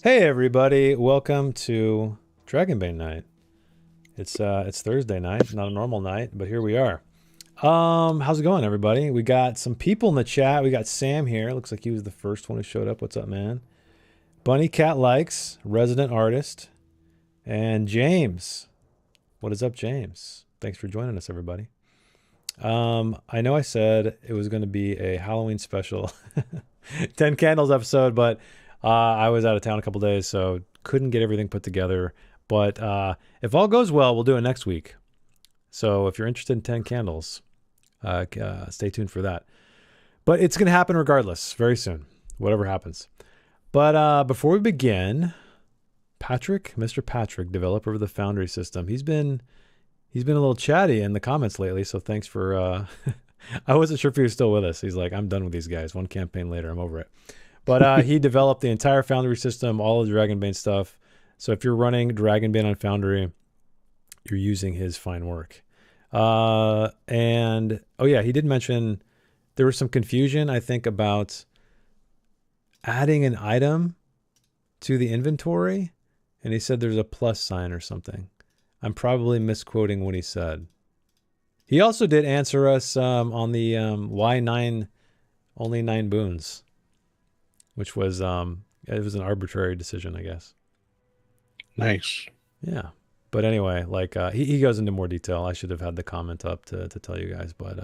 Hey everybody, welcome to Dragonbane night. It's Thursday night, not a normal night, but here we are. How's it going, everybody? We got some people in the chat. We got Sam here. Looks like he was the first one who showed up. What's up, man? Bunny Cat Likes, resident artist, and James. What is up, James? Thanks for joining us, everybody. I know I said it was going to be a Halloween special, 10 candles episode, but I was out of town a couple days, so couldn't get everything put together. But if all goes well, we'll do it next week. So if you're interested in 10 candles, stay tuned for that. But it's going to happen regardless, very soon, whatever happens. But before we begin, Patrick, Mr. Patrick, developer of the Foundry system, he's been a little chatty in the comments lately. So thanks for. I wasn't sure if he was still with us. He's like, I'm done with these guys. One campaign later, I'm over it. But he developed the entire Foundry system, all the Dragonbane stuff. So if you're running Dragonbane on Foundry, you're using his fine work. And, oh yeah, he did mention there was some confusion, I think, about adding an item to the inventory. And he said there's a plus sign or something. I'm probably misquoting what he said. He also did answer us on the why only 9 boons. Which was, it was an arbitrary decision, I guess. Nice. Yeah. But anyway, like, he goes into more detail. I should have had the comment up to tell you guys. But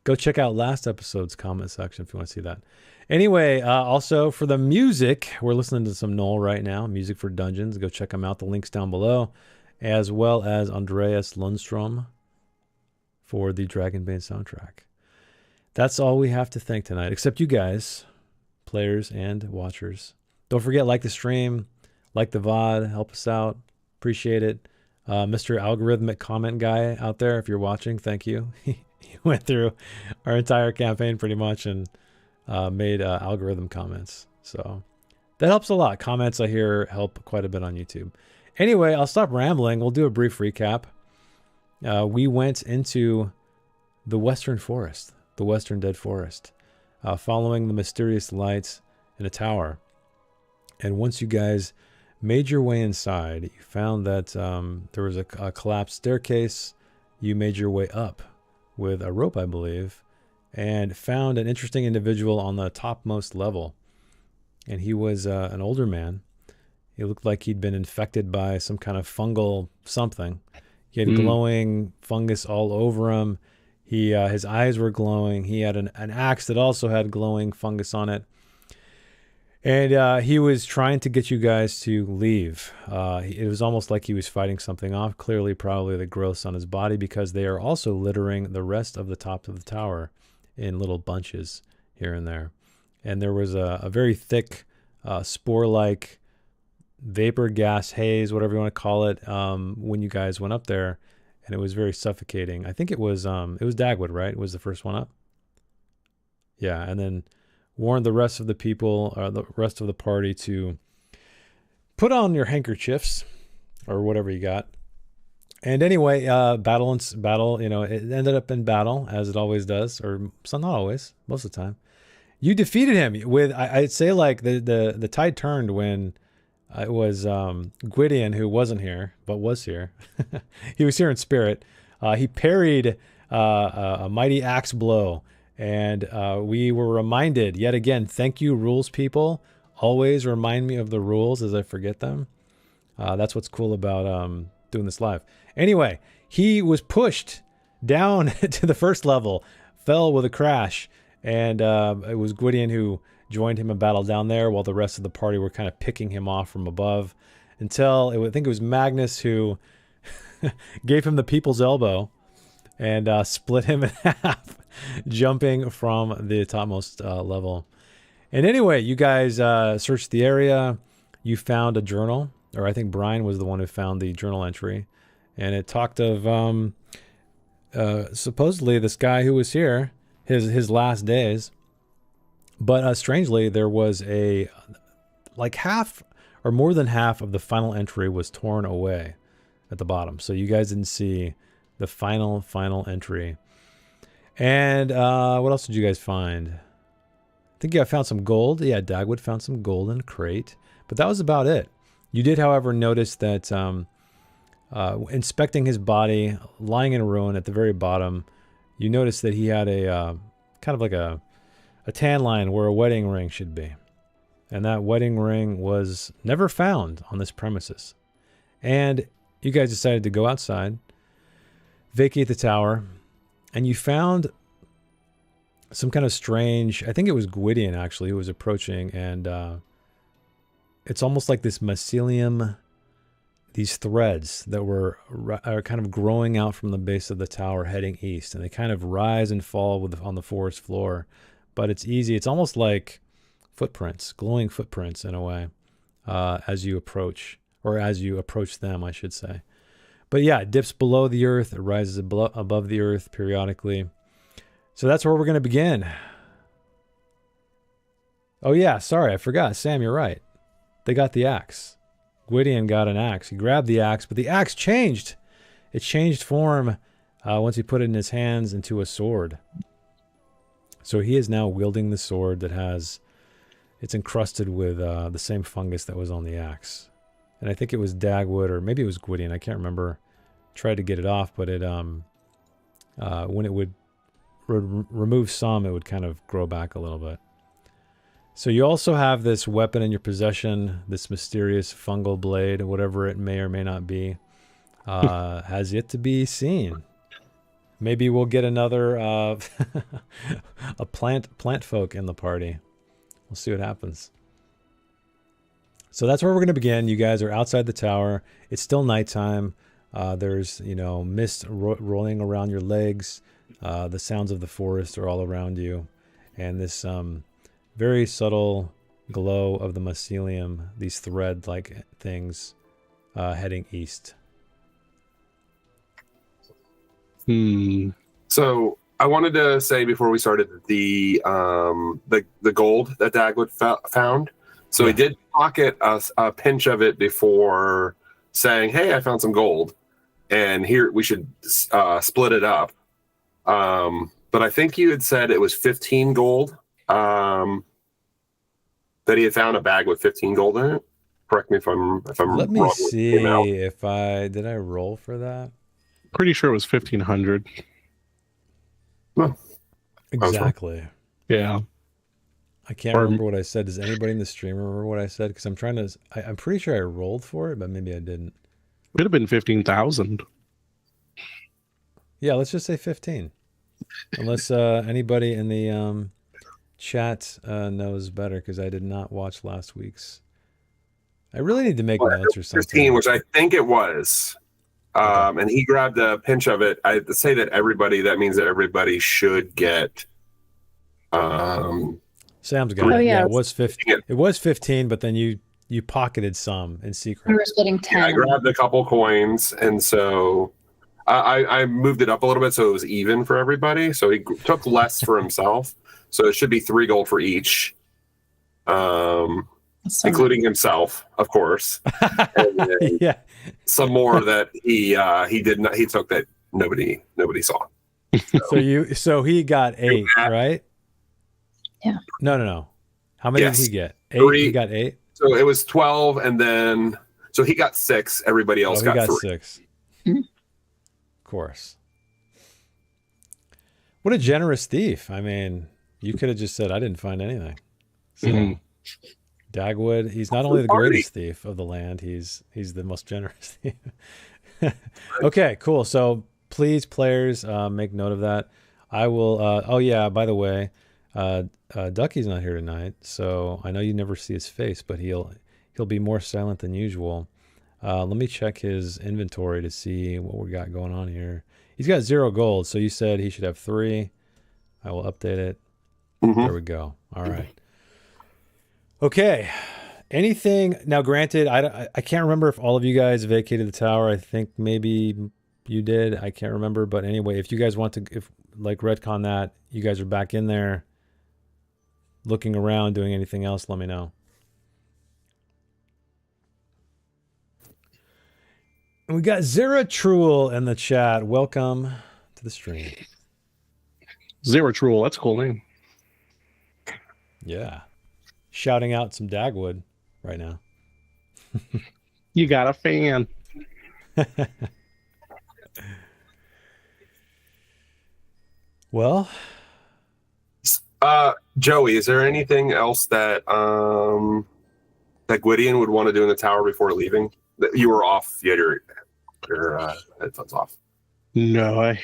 go check out last episode's comment section if you want to see that. Anyway, also for the music, we're listening to some Noel right now. Music for Dungeons. Go check them out. The link's down below. As well as Andreas Lundstrom for the Dragonbane soundtrack. That's all we have to thank tonight, except you guys. Players and watchers. Don't forget, like the stream, like the VOD, help us out. Appreciate it. Mr. Algorithmic comment guy out there, if you're watching, thank you. He went through our entire campaign pretty much and made algorithm comments. So that helps a lot. Comments, I hear, help quite a bit on YouTube. Anyway, I'll stop rambling. We'll do a brief recap. We went into the Western Forest, the Western Dead Forest. Following the mysterious lights in a tower. And once you guys made your way inside, you found that there was a collapsed staircase. You made your way up with a rope, I believe, and found an interesting individual on the topmost level. And he was an older man. He looked like he'd been infected by some kind of fungal something. He had glowing fungus all over him. His eyes were glowing. He had an axe that also had glowing fungus on it. And he was trying to get you guys to leave. It was almost like he was fighting something off. Clearly, probably the growths on his body, because they are also littering the rest of the tops of the tower in little bunches here and there. And there was a very thick spore-like vapor gas haze, whatever you want to call it, when you guys went up there. And it was very suffocating. I think it was Dagwood, right? It was the first one up. Yeah, and then warned the rest of the people, the rest of the party, to put on your handkerchiefs or whatever you got. And anyway, battle, it ended up in battle, as it always does, or not always, most of the time. You defeated him with, I'd say, like the tide turned when it was Gwydion, who wasn't here, but was here. He was here in spirit. He parried a mighty axe blow, and we were reminded, yet again, thank you, rules people. Always remind me of the rules as I forget them. That's what's cool about doing this live. Anyway, he was pushed down to the first level, fell with a crash, and it was Gwydion who joined him in battle down there, while the rest of the party were kind of picking him off from above, until I think it was Magnus who gave him the people's elbow and split him in half, jumping from the topmost level. And anyway, you guys searched the area. You found a journal, or I think Brian was the one who found the journal entry, and it talked of supposedly this guy who was here, his last days. But strangely, there was like half or more than half of the final entry was torn away at the bottom. So you guys didn't see the final entry. And what else did you guys find? I think I found some gold. Yeah, Dagwood found some gold in a crate. But that was about it. You did, however, notice that inspecting his body, lying in ruin at the very bottom, you noticed that he had a kind of like a tan line where a wedding ring should be. And that wedding ring was never found on this premises. And you guys decided to go outside, vacate the tower, and you found some kind of strange, I think it was Gwydion actually, who was approaching, and it's almost like this mycelium, these threads that are kind of growing out from the base of the tower heading east, and they kind of rise and fall on the forest floor. But it's easy. It's almost like footprints, glowing footprints in a way, as you approach them, I should say. But yeah, it dips below the earth. It rises above the earth periodically. So that's where we're going to begin. Oh yeah, sorry, I forgot. Sam, you're right. They got the axe. Gwydion got an axe. He grabbed the axe, but the axe changed. It changed form once he put it in his hands into a sword. So he is now wielding the sword it's encrusted with the same fungus that was on the axe. And I think it was Dagwood, or maybe it was Gwydion. I can't remember. Tried to get it off, but it when it would remove some, it would kind of grow back a little bit. So you also have this weapon in your possession, this mysterious fungal blade, whatever it may or may not be, has yet to be seen. Maybe we'll get another a plant folk in the party. We'll see what happens. So that's where we're going to begin. You guys are outside the tower. It's still nighttime. There's, mist rolling around your legs. The sounds of the forest are all around you. And this very subtle glow of the mycelium, these thread-like things heading east. So I wanted to say before we started the gold that Dagwood found. So he did pocket a pinch of it before saying, "Hey, I found some gold, and here we should split it up." But I think you had said it was 15 gold. That he had found a bag with 15 gold in it. Correct me if I'm Let me wrong. see if did I roll for that? Pretty sure it was 1,500. Well, Exactly. Yeah. I can't remember what I said. Does anybody in the stream remember what I said? Because I'm pretty sure I rolled for it, but maybe I didn't. Could have been 15,000. Yeah, let's just say 15. Unless anybody in the chat knows better, because I did not watch last week's. I really need to make notes or something. 15, which I think it was. And he grabbed a pinch of it. I say that means that everybody should get. Sam's got it. Yeah, it was 15. It was 15, but then you pocketed some in secret. I was getting 10. Yeah, I grabbed a couple coins, and so I moved it up a little bit so it was even for everybody. So he took less for himself. So it should be 3 gold for each, including himself, of course. And yeah. Some more that he took that nobody saw. So he got 8, right? Yeah. No. How many Yes. did he get? 8. 3. He got 8. So it was 12, and then so he got 6. Everybody else got 3. 6. Of course. What a generous thief! I mean, you could have just said, "I didn't find anything." So, Dagwood, he's not only the greatest thief of the land, he's the most generous thief. Okay, cool. So please, players, make note of that. I will. Oh yeah, by the way, Ducky's not here tonight, so I know you never see his face, but he'll be more silent than usual. Let me check his inventory to see what we got going on here. He's got 0 gold, so you said he should have 3. I will update it. There we go. All right. Okay. Anything now? Granted, I can't remember if all of you guys vacated the tower. I think maybe you did. I can't remember. But anyway, if you guys want to, retcon that, you guys are back in there, looking around, doing anything else, let me know. And we got Zeratrul in the chat. Welcome to the stream. Zeratrul, that's a cool name. Yeah. Shouting out some Dagwood right now. You got a fan. Well, Joey, is there anything else that that Gwydion would want to do in the tower before leaving? That you were off. You had your headphones off. No,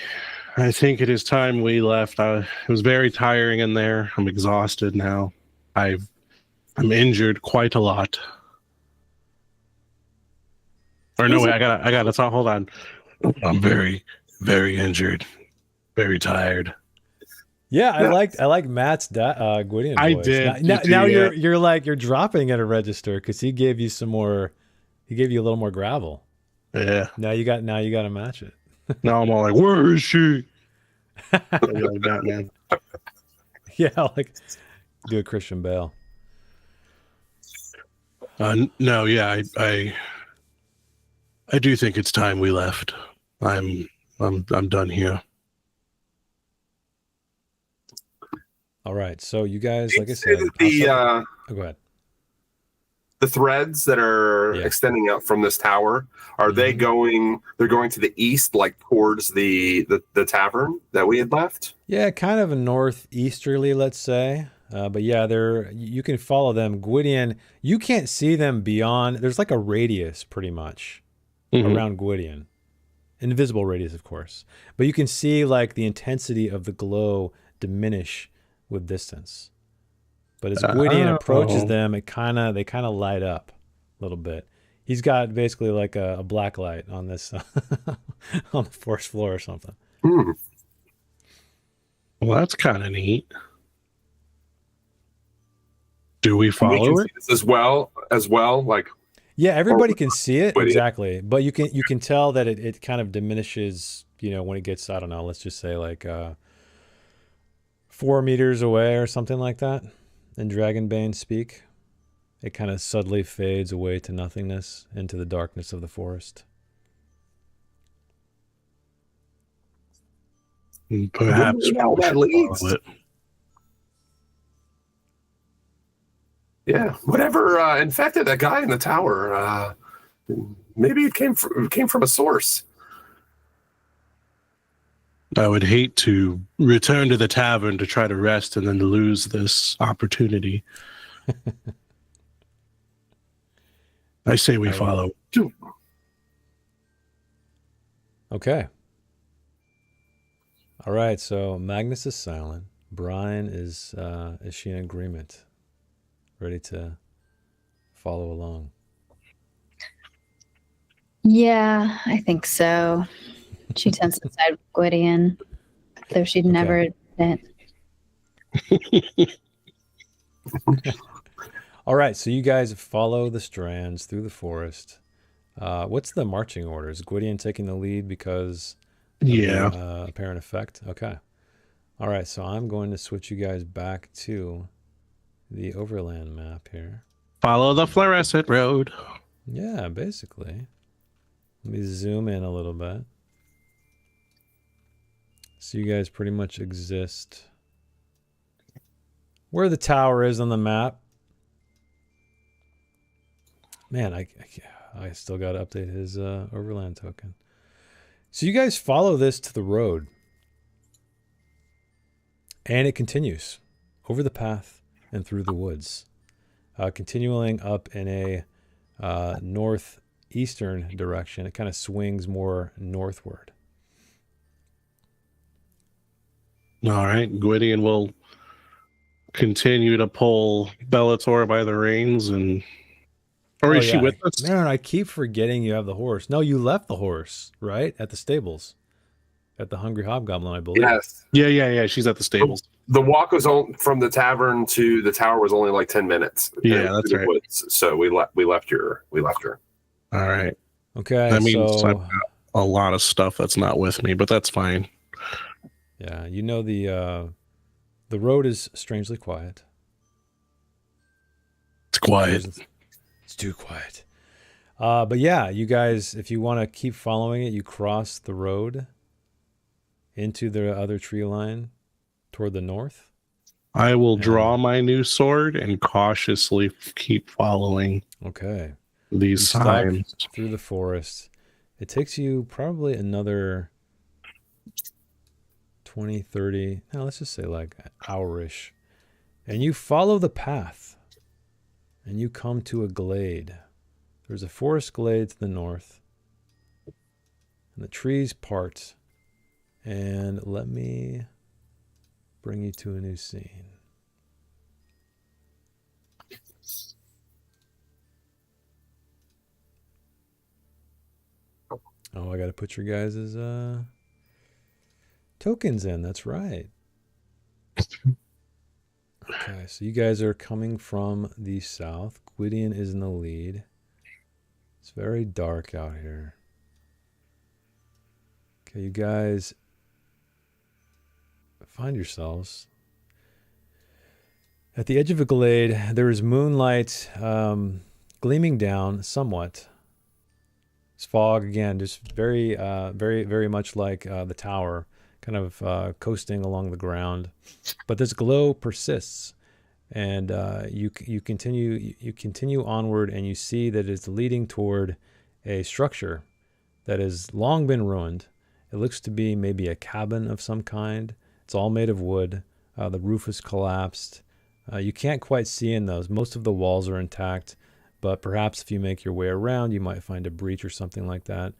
I think it is time we left. It was very tiring in there. I'm exhausted now. I'm injured quite a lot. Or no, wait, I gotta talk. Hold on. I'm very, very injured. Very tired. yeah, I like Matt's Gwydion voice. I did. Now you're dropping at a register because he gave you some more. He gave you a little more gravel. Yeah. Now you got to match it. Now I'm all like, where is she? Like that, man. Yeah, like do a Christian Bale. No, yeah, I do think it's time we left. I'm done here. All right, so you guys, like I Say said, that go ahead. the threads that are extending out from this tower, are they going? They're going to the east, like towards the tavern that we had left. Yeah, kind of a northeasterly, let's say. But yeah, you can follow them. Gwydion, you can't see them beyond. There's like a radius, pretty much, around Gwydion. Invisible radius, of course. But you can see like the intensity of the glow diminish with distance. But as Gwydion approaches them, they kind of light up a little bit. He's got basically like a black light on this on the forest floor or something. Hmm. Well, that's kind of neat. Do we follow it as well? Like, yeah, everybody can see it Gwydion. exactly, but you can tell that it kind of diminishes. When it gets, I don't know, let's just say like 4 meters away or something like that. In Dragonbane speak, it kind of subtly fades away to nothingness, into the darkness of the forest. Perhaps that leads. follow it. Yeah, whatever infected that guy in the tower. Maybe it came from a source. I would hate to return to the tavern to try to rest and then lose this opportunity. I say we follow. Okay. All right. So Magnus is silent. Brian is she in agreement? Ready to follow along? Yeah, I think so. She tends to side with Gwydion, though she'd never admit it. All right, so you guys follow the strands through the forest. What's the marching order? Is Gwydion taking the lead because of the, apparent effect? Okay. All right, so I'm going to switch you guys back to the overland map here. Follow the fluorescent road. Yeah, basically. Let me zoom in a little bit. So you guys pretty much exist where the tower is on the map. Man, I still got to update his overland token. So you guys follow this to the road. And it continues over the path and through the woods. Continuing up in a northeastern direction. It kind of swings more northward. All right, Gwydion will continue to pull Bellator by the reins, or is she with us? Man, I keep forgetting you have the horse. No, you left the horse, right? At the stables. At the Hungry Hobgoblin, I believe. Yes. Yeah. She's at the stables. The walk was from the tavern to the tower was only like 10 minutes. Yeah, that's right. Woods. So we left her. All right. Okay. That means I've got a lot of stuff that's not with me, but that's fine. Yeah, the road is strangely quiet. It's quiet. It's too quiet. But yeah, you guys, if you want to keep following it, you cross the road into the other tree line toward the north. I will draw my new sword and cautiously keep following. Okay. These You stalk signs. through the forest. It takes you probably another 20, 30, no, let's just say like an hour-ish. And you follow the path. And you come to a glade. There's a forest glade to the north. And the trees part. And let me bring you to a new scene. Oh, I got to put your guys' tokens in. That's right. Okay, so you guys are coming from the south. Gwydion is in the lead. It's very dark out here. Okay, you guys find yourselves at the edge of a glade. There is moonlight gleaming down somewhat. It's fog again, just very, very much like the tower, kind of coasting along the ground. But this glow persists, and you continue onward, and you see that it's leading toward a structure that has long been ruined. It looks to be maybe a cabin of some kind. It's all made of wood. The roof is collapsed. You can't quite see in those. Most of the walls are intact, but perhaps if you make your way around, you might find a breach or something like that.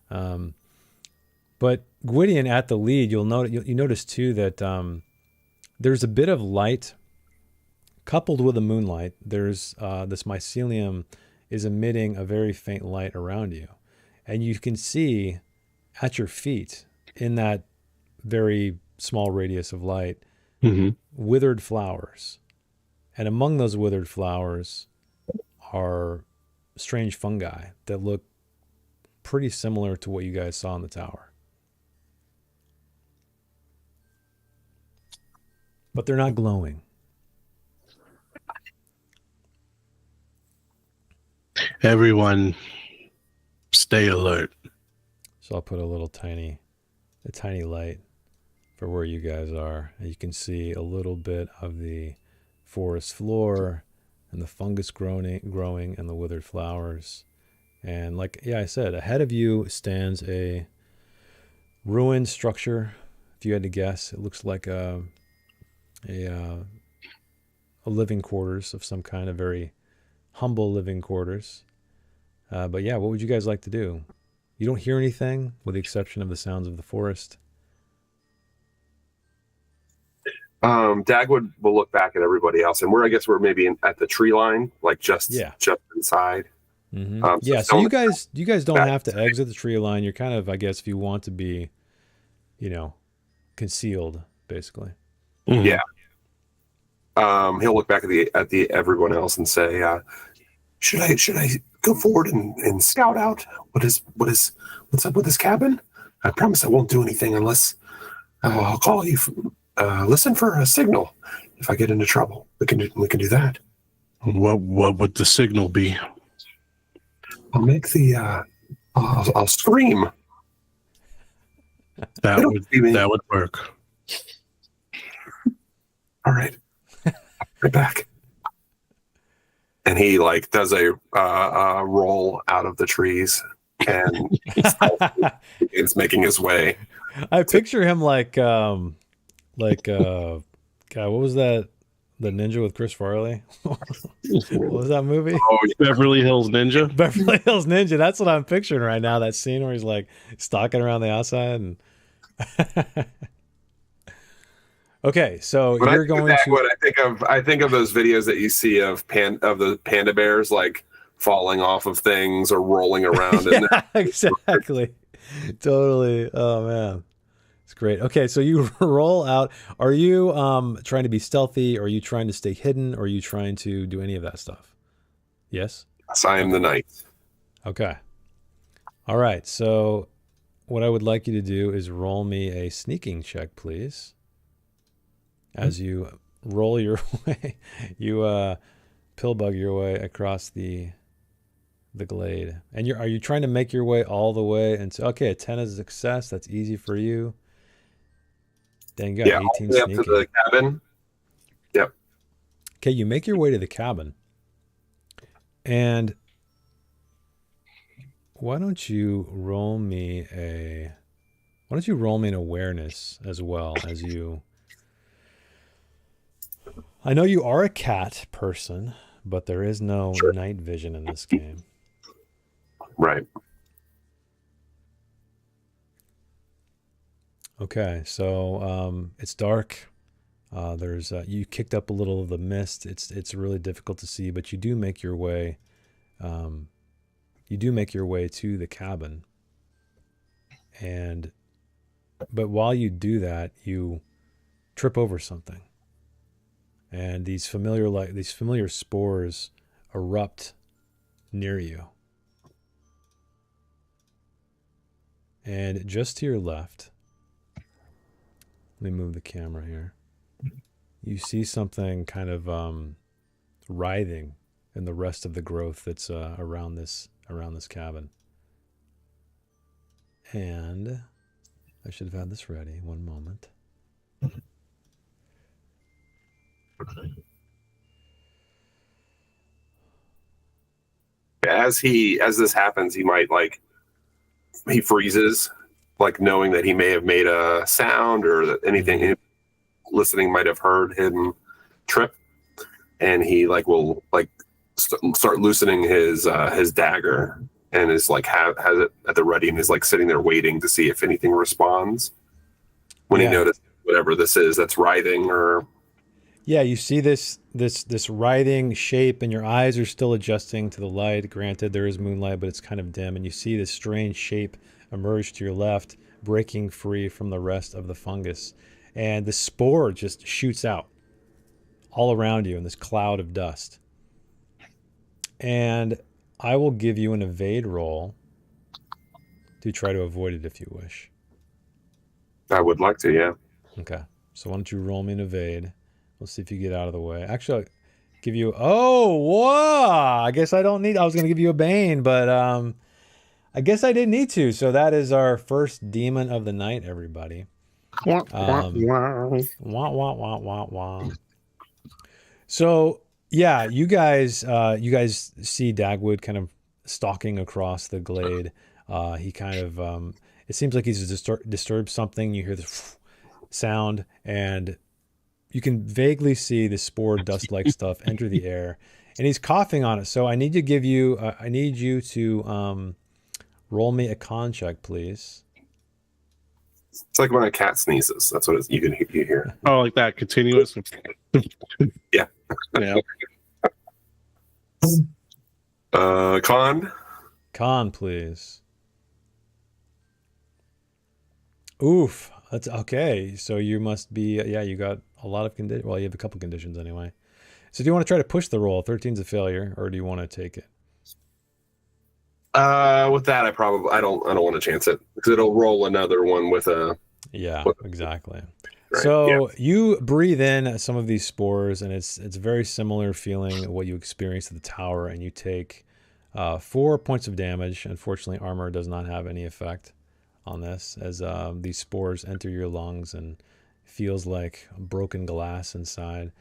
But Gwydion at the lead, you notice too that there's a bit of light coupled with the moonlight. There's this mycelium is emitting a very faint light around you, and you can see at your feet in that very small radius of light withered flowers, and among those withered flowers are strange fungi that look pretty similar to what you guys saw in the tower. But they're not glowing. Everyone, stay alert. So I'll put a tiny light for where you guys are. And you can see a little bit of the forest floor and the fungus growing and the withered flowers. And like I said, ahead of you stands a ruined structure. If you had to guess, it looks like a living quarters of some kind, a very humble living quarters. But yeah, what would you guys like to do? You don't hear anything with the exception of the sounds of the forest. Dagwood will look back at everybody else, and I guess we're maybe at the tree line, like just inside. Mm-hmm. So you guys don't have to exit the tree line. You're kind of, I guess, if you want to be, concealed, basically. Mm-hmm. Yeah. He'll look back at the everyone else and say, should I go forward and scout out what's up with this cabin? I promise I won't do anything unless I'll call you. Listen for a signal. If I get into trouble, we can do that. What would the signal be? I'll make I'll scream. That would work. All right. Right back. And he does a roll out of the trees and is making his way. I picture him like God, what was that? The Ninja with Chris Farley? What was that movie? Oh, Beverly Hills Ninja. Beverly Hills Ninja. That's what I'm picturing right now. That scene where he's like stalking around the outside and. Okay, so when you're going to. I think of those videos that you see of the panda bears falling off of things or rolling around. Yeah, exactly. Totally. Oh man, it's great. Okay, so you roll out. Are you trying to be stealthy? Or are you trying to stay hidden? Or are you trying to do any of that stuff? Yes. Yes, I am the knight. Okay. All right. So, what I would like you to do is roll me a sneaking check, please. As you roll your way, you pillbug your way across the glade. And are you trying to make your way all the way? And so, okay, a 10 is a success. That's easy for you. Then you got 18 all the way up sneaking. to the cabin. Yep. Okay, you make your way to the cabin. And why don't you roll me an awareness as well as you. I know you are a cat person, but there is no night vision in this game. Right. Okay, so it's dark. There's you kicked up a little of the mist. It's really difficult to see, but you do make your way. You do make your way to the cabin, but while you do that, you trip over something, and these familiar spores erupt near you. And just to your left, let me move the camera here. You see something kind of writhing in the rest of the growth that's around this cabin. And I should have had this ready. One moment. As this happens, he freezes, like knowing that he may have made a sound or that anything listening might have heard him trip, and he will start loosening his dagger and is has it at the ready and is sitting there waiting to see if anything responds when he notices whatever this is that's writhing or. Yeah, you see this writhing shape, and your eyes are still adjusting to the light. Granted, there is moonlight, but it's kind of dim, and you see this strange shape emerge to your left, breaking free from the rest of the fungus, and the spore just shoots out all around you in this cloud of dust. And I will give you an evade roll to try to avoid it if you wish. I would like to, yeah. Okay, so why don't you roll me an evade? We'll see if you get out of the way. Actually, I'll give you... Oh, wow! I guess I don't need... I was going to give you a Bane, but I guess I didn't need to. So that is our first demon of the night, everybody. Wah, wah. Wah, wah, wah, wah. So, yeah, you guys see Dagwood kind of stalking across the glade. He kind of... it seems like he's disturbed something. You hear the sound, and... you can vaguely see the spore dust-like stuff enter the air, and he's coughing on it. So I need you to roll me a con check, please. It's like when a cat sneezes. That's what you hear. Oh, like that continuous. Yeah. Yeah. Con, please. Oof. That's okay. So you must be, you got a lot of conditions. Well, you have a couple conditions anyway. So do you want to try to push the roll? 13's a failure, or do you want to take it? With that, I don't want to chance it because it'll roll another one with a. Yeah, exactly. Right, so you breathe in some of these spores, and it's very similar feeling what you experienced at the tower, and you take 4 points of damage. Unfortunately, armor does not have any effect on this, as these spores enter your lungs and feels like broken glass inside.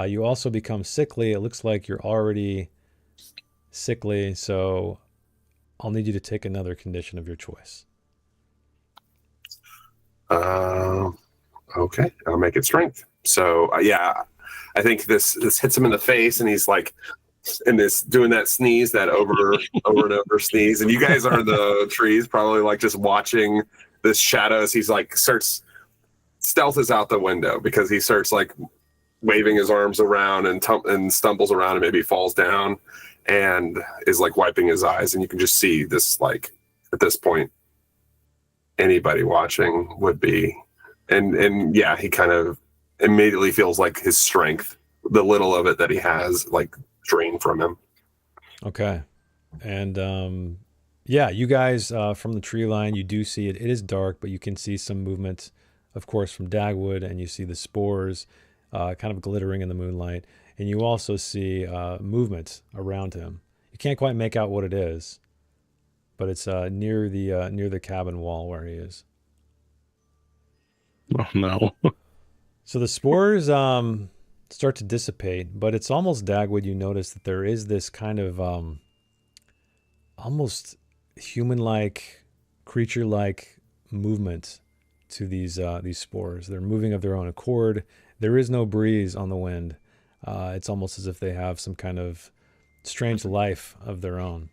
You also become sickly. It looks like you're already sickly, so I'll need you to take another condition of your choice. Okay, I'll make it strength. So I think this hits him in the face, and he's doing that sneeze, that over and over sneeze, and you guys are in the trees, probably just watching this shadow as he's starts. Stealth is out the window because he starts waving his arms around and stumbles around and maybe falls down and is wiping his eyes, and you can just see this at this point anybody watching would be and he kind of immediately feels his strength, the little of it that he has, drain from him. Okay. And you guys from the tree line, you do see it. It is dark, but you can see some movement, of course, from Dagwood, and you see the spores kind of glittering in the moonlight, and you also see movement around him. You can't quite make out what it is, but it's near the cabin wall where he is. Oh no. So the spores start to dissipate, but it's almost Dagwood. You notice that there is this kind of almost human-like, creature-like movement to these spores. They're moving of their own accord. There is no breeze on the wind. It's almost as if they have some kind of strange life of their own.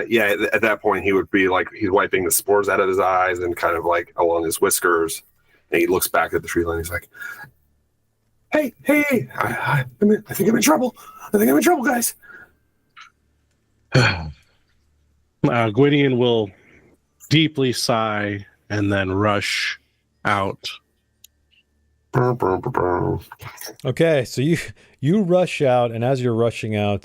Yeah, at that point he would be like he's wiping the spores out of his eyes and kind of like along his whiskers, and he looks back at the tree line. He's like, "Hey, I think I'm in trouble. I think I'm in trouble, guys." Gwydion will deeply sigh and then rush out. Okay, so you rush out, and as you're rushing out,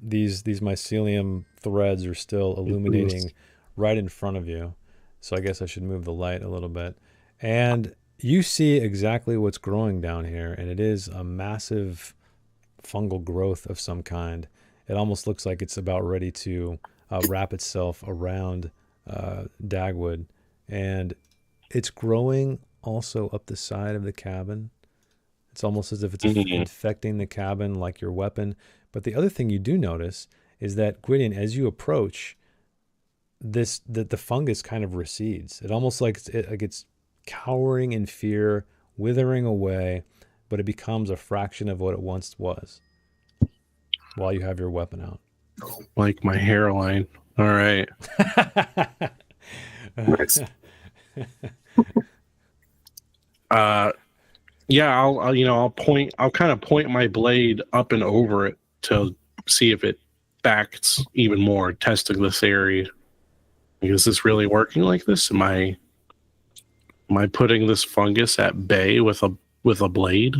these mycelium threads are still illuminating right in front of you. So I guess I should move the light a little bit. And you see exactly what's growing down here, and it is a massive fungal growth of some kind. It almost looks like it's about ready to wrap itself around Dagwood, and it's growing also up the side of the cabin. It's almost as if it's infecting the cabin like your weapon. But the other thing you do notice is that, Gwydion, as you approach, the fungus kind of recedes. It almost like it's cowering in fear, withering away, but it becomes a fraction of what it once was while you have your weapon out. Like my hairline. All right. Nice. Yeah, I'll kind of point my blade up and over it to see if it backs even more, testing this area. Is this really working like this? Am I putting this fungus at bay with a blade?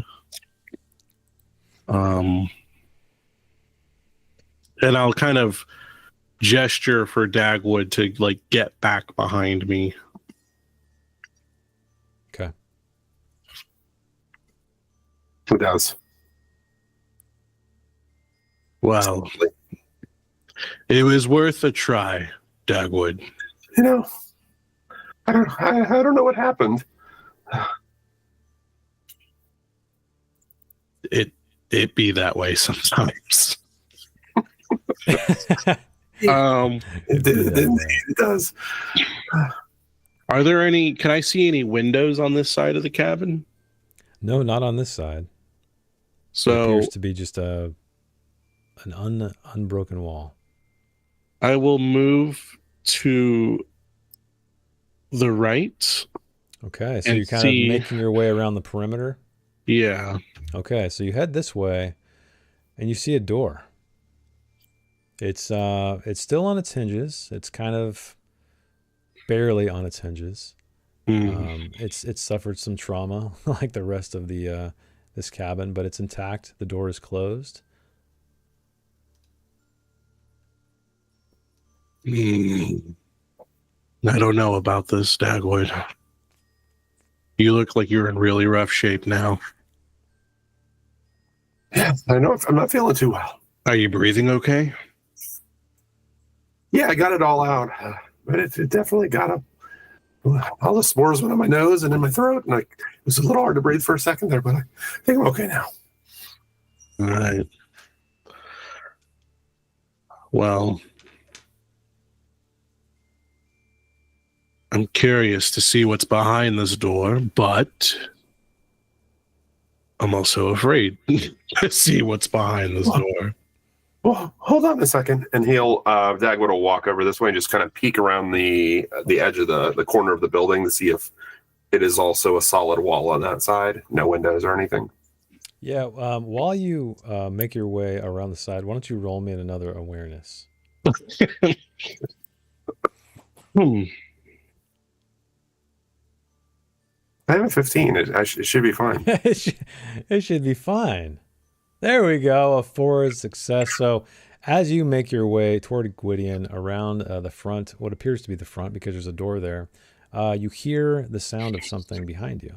And I'll kind of gesture for Dagwood to like get back behind me. Okay. Who does? Well, it was worth a try, Dagwood. You know, I don't know what happened. It be that way sometimes. It does. Are there any? Can I see any windows on this side of the cabin? No, not on this side. It So appears to be just an unbroken wall. I will move to the right. Okay, so And you're kind see- of making your way around the perimeter. Yeah. Okay, so you head this way, and you see a door. It's still on its hinges. It's kind of barely on its hinges. It's suffered some trauma, like the rest of the this cabin, but it's intact. The door is closed. I don't know about this, Dagwood. You look like you're in really rough shape now. Yeah, I know. I'm not feeling too well. Are you breathing okay? Yeah, I got it all out, but it definitely got up. All the spores went on my nose and in my throat, and it was a little hard to breathe for a second there, but I think I'm okay now. All right. Well, I'm curious to see what's behind this door, but I'm also afraid to see what's behind this door. Well, hold on a second, and Dagwood will walk over this way and just kind of peek around the edge of the corner of the building to see if it is also a solid wall on that side, no windows or anything. Yeah. While you make your way around the side, why don't you roll me in another awareness? I have a 15. It should be fine. It should be fine. There we go. A 4 is success. So as you make your way toward Gwydion around the front, what appears to be the front, because there's a door there, you hear the sound of something behind you.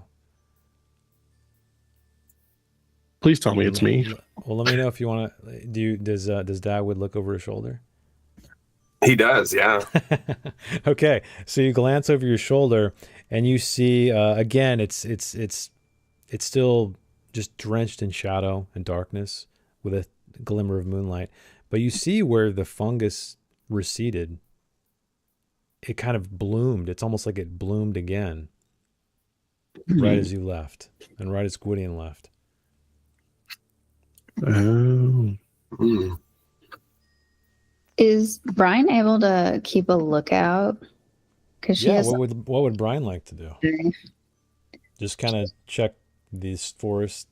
Please tell me it's me. Well, let me know if you want to. Does Dagwood look over his shoulder? He does, yeah. Okay, so you glance over your shoulder and you see again. It's still just drenched in shadow and darkness. with a glimmer of moonlight. But you see where the fungus receded. It kind of bloomed. It's almost like it bloomed again right as you left and right as Gwydion left. Oh. Mm. Is Brian able to keep a lookout? Because she has. What would Brian like to do? Just kind of check these forest,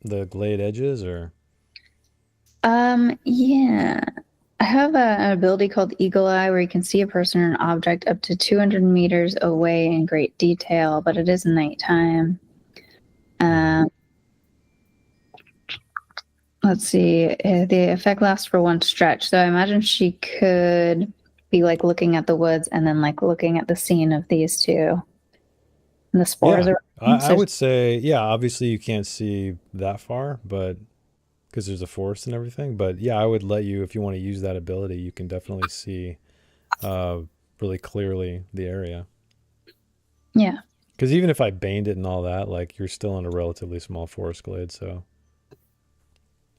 the glade edges, or? Yeah. I have an ability called Eagle Eye where you can see a person or an object up to 200 meters away in great detail, but it is nighttime. Let's see. The effect lasts for one stretch, so I imagine she could be like looking at the woods and then like looking at the scene of these two. And the spores are. I would say, yeah, obviously you can't see that far, but because there's a forest and everything. But yeah, I would let you, if you want to use that ability, you can definitely see really clearly the area. Yeah. Because even if I baned it and all that, like you're still in a relatively small forest glade, so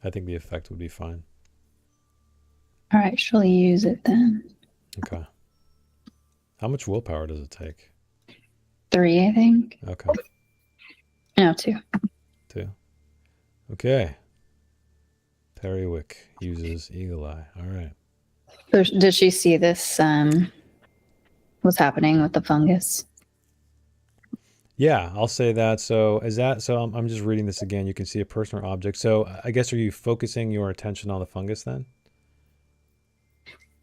I think the effect would be fine. All right, she'll use it then. Okay. How much willpower does it take? 3, I think. Okay. No, 2. 2. Okay. Periwick uses Eagle Eye. All right. Does she see this? What's happening with the fungus? Yeah, I'll say that. So I'm just reading this again. You can see a person or object. So I guess, are you focusing your attention on the fungus then?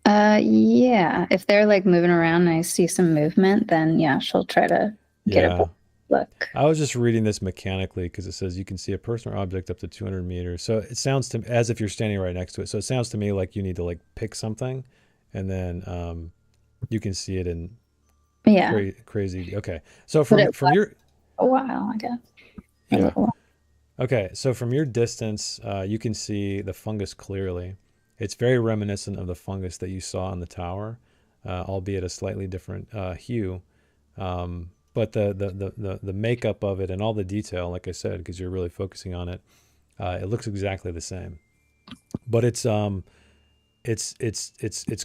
Yeah. If they're like moving around and I see some movement, then yeah, she'll try to get a look. I was just reading this mechanically because it says you can see a person or object up to 200 meters. So it sounds to as if you're standing right next to it. So it sounds to me like you need to like pick something, and then you can see it in crazy. Okay, so from your a while, I guess. Yeah. Okay, so from your distance, you can see the fungus clearly. It's very reminiscent of the fungus that you saw in the tower, albeit a slightly different hue. But the makeup of it and all the detail, like I said, because you're really focusing on it, it looks exactly the same. But it's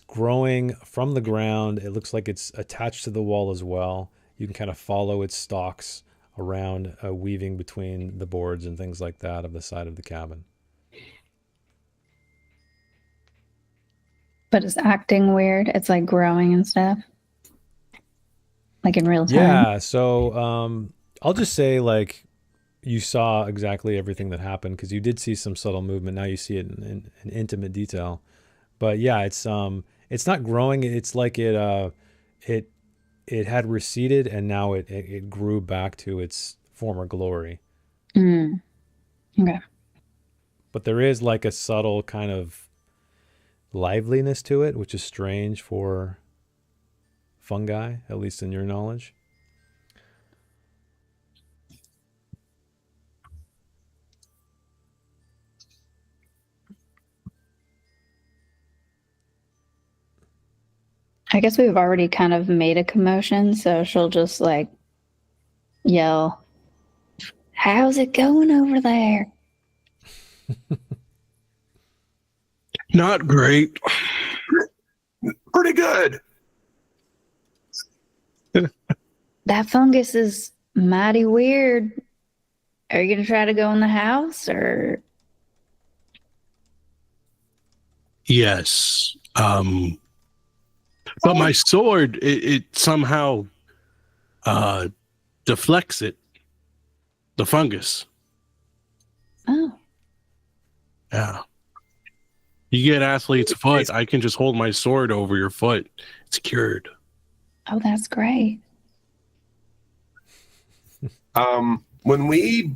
growing from the ground. It looks like it's attached to the wall as well. You can kind of follow its stalks around, weaving between the boards and things like that of the side of the cabin. But it's acting weird. It's like growing and stuff. Like in real time. Yeah, so I'll just say like you saw exactly everything that happened because you did see some subtle movement. Now you see it in intimate detail. But yeah, it's not growing. It's like it had receded and now it grew back to its former glory. Okay. But there is like a subtle kind of liveliness to it, which is strange for fungi, at least in your knowledge. I guess we've already kind of made a commotion, so she'll just like yell, "How's it going over there?" Not great. Pretty good. That fungus is mighty weird. Are you gonna try to go in the house or? Yes. But my sword, it somehow deflects it. The fungus. Oh. Yeah. You get athlete's foot, I can just hold my sword over your foot. It's cured. Oh, that's great. When we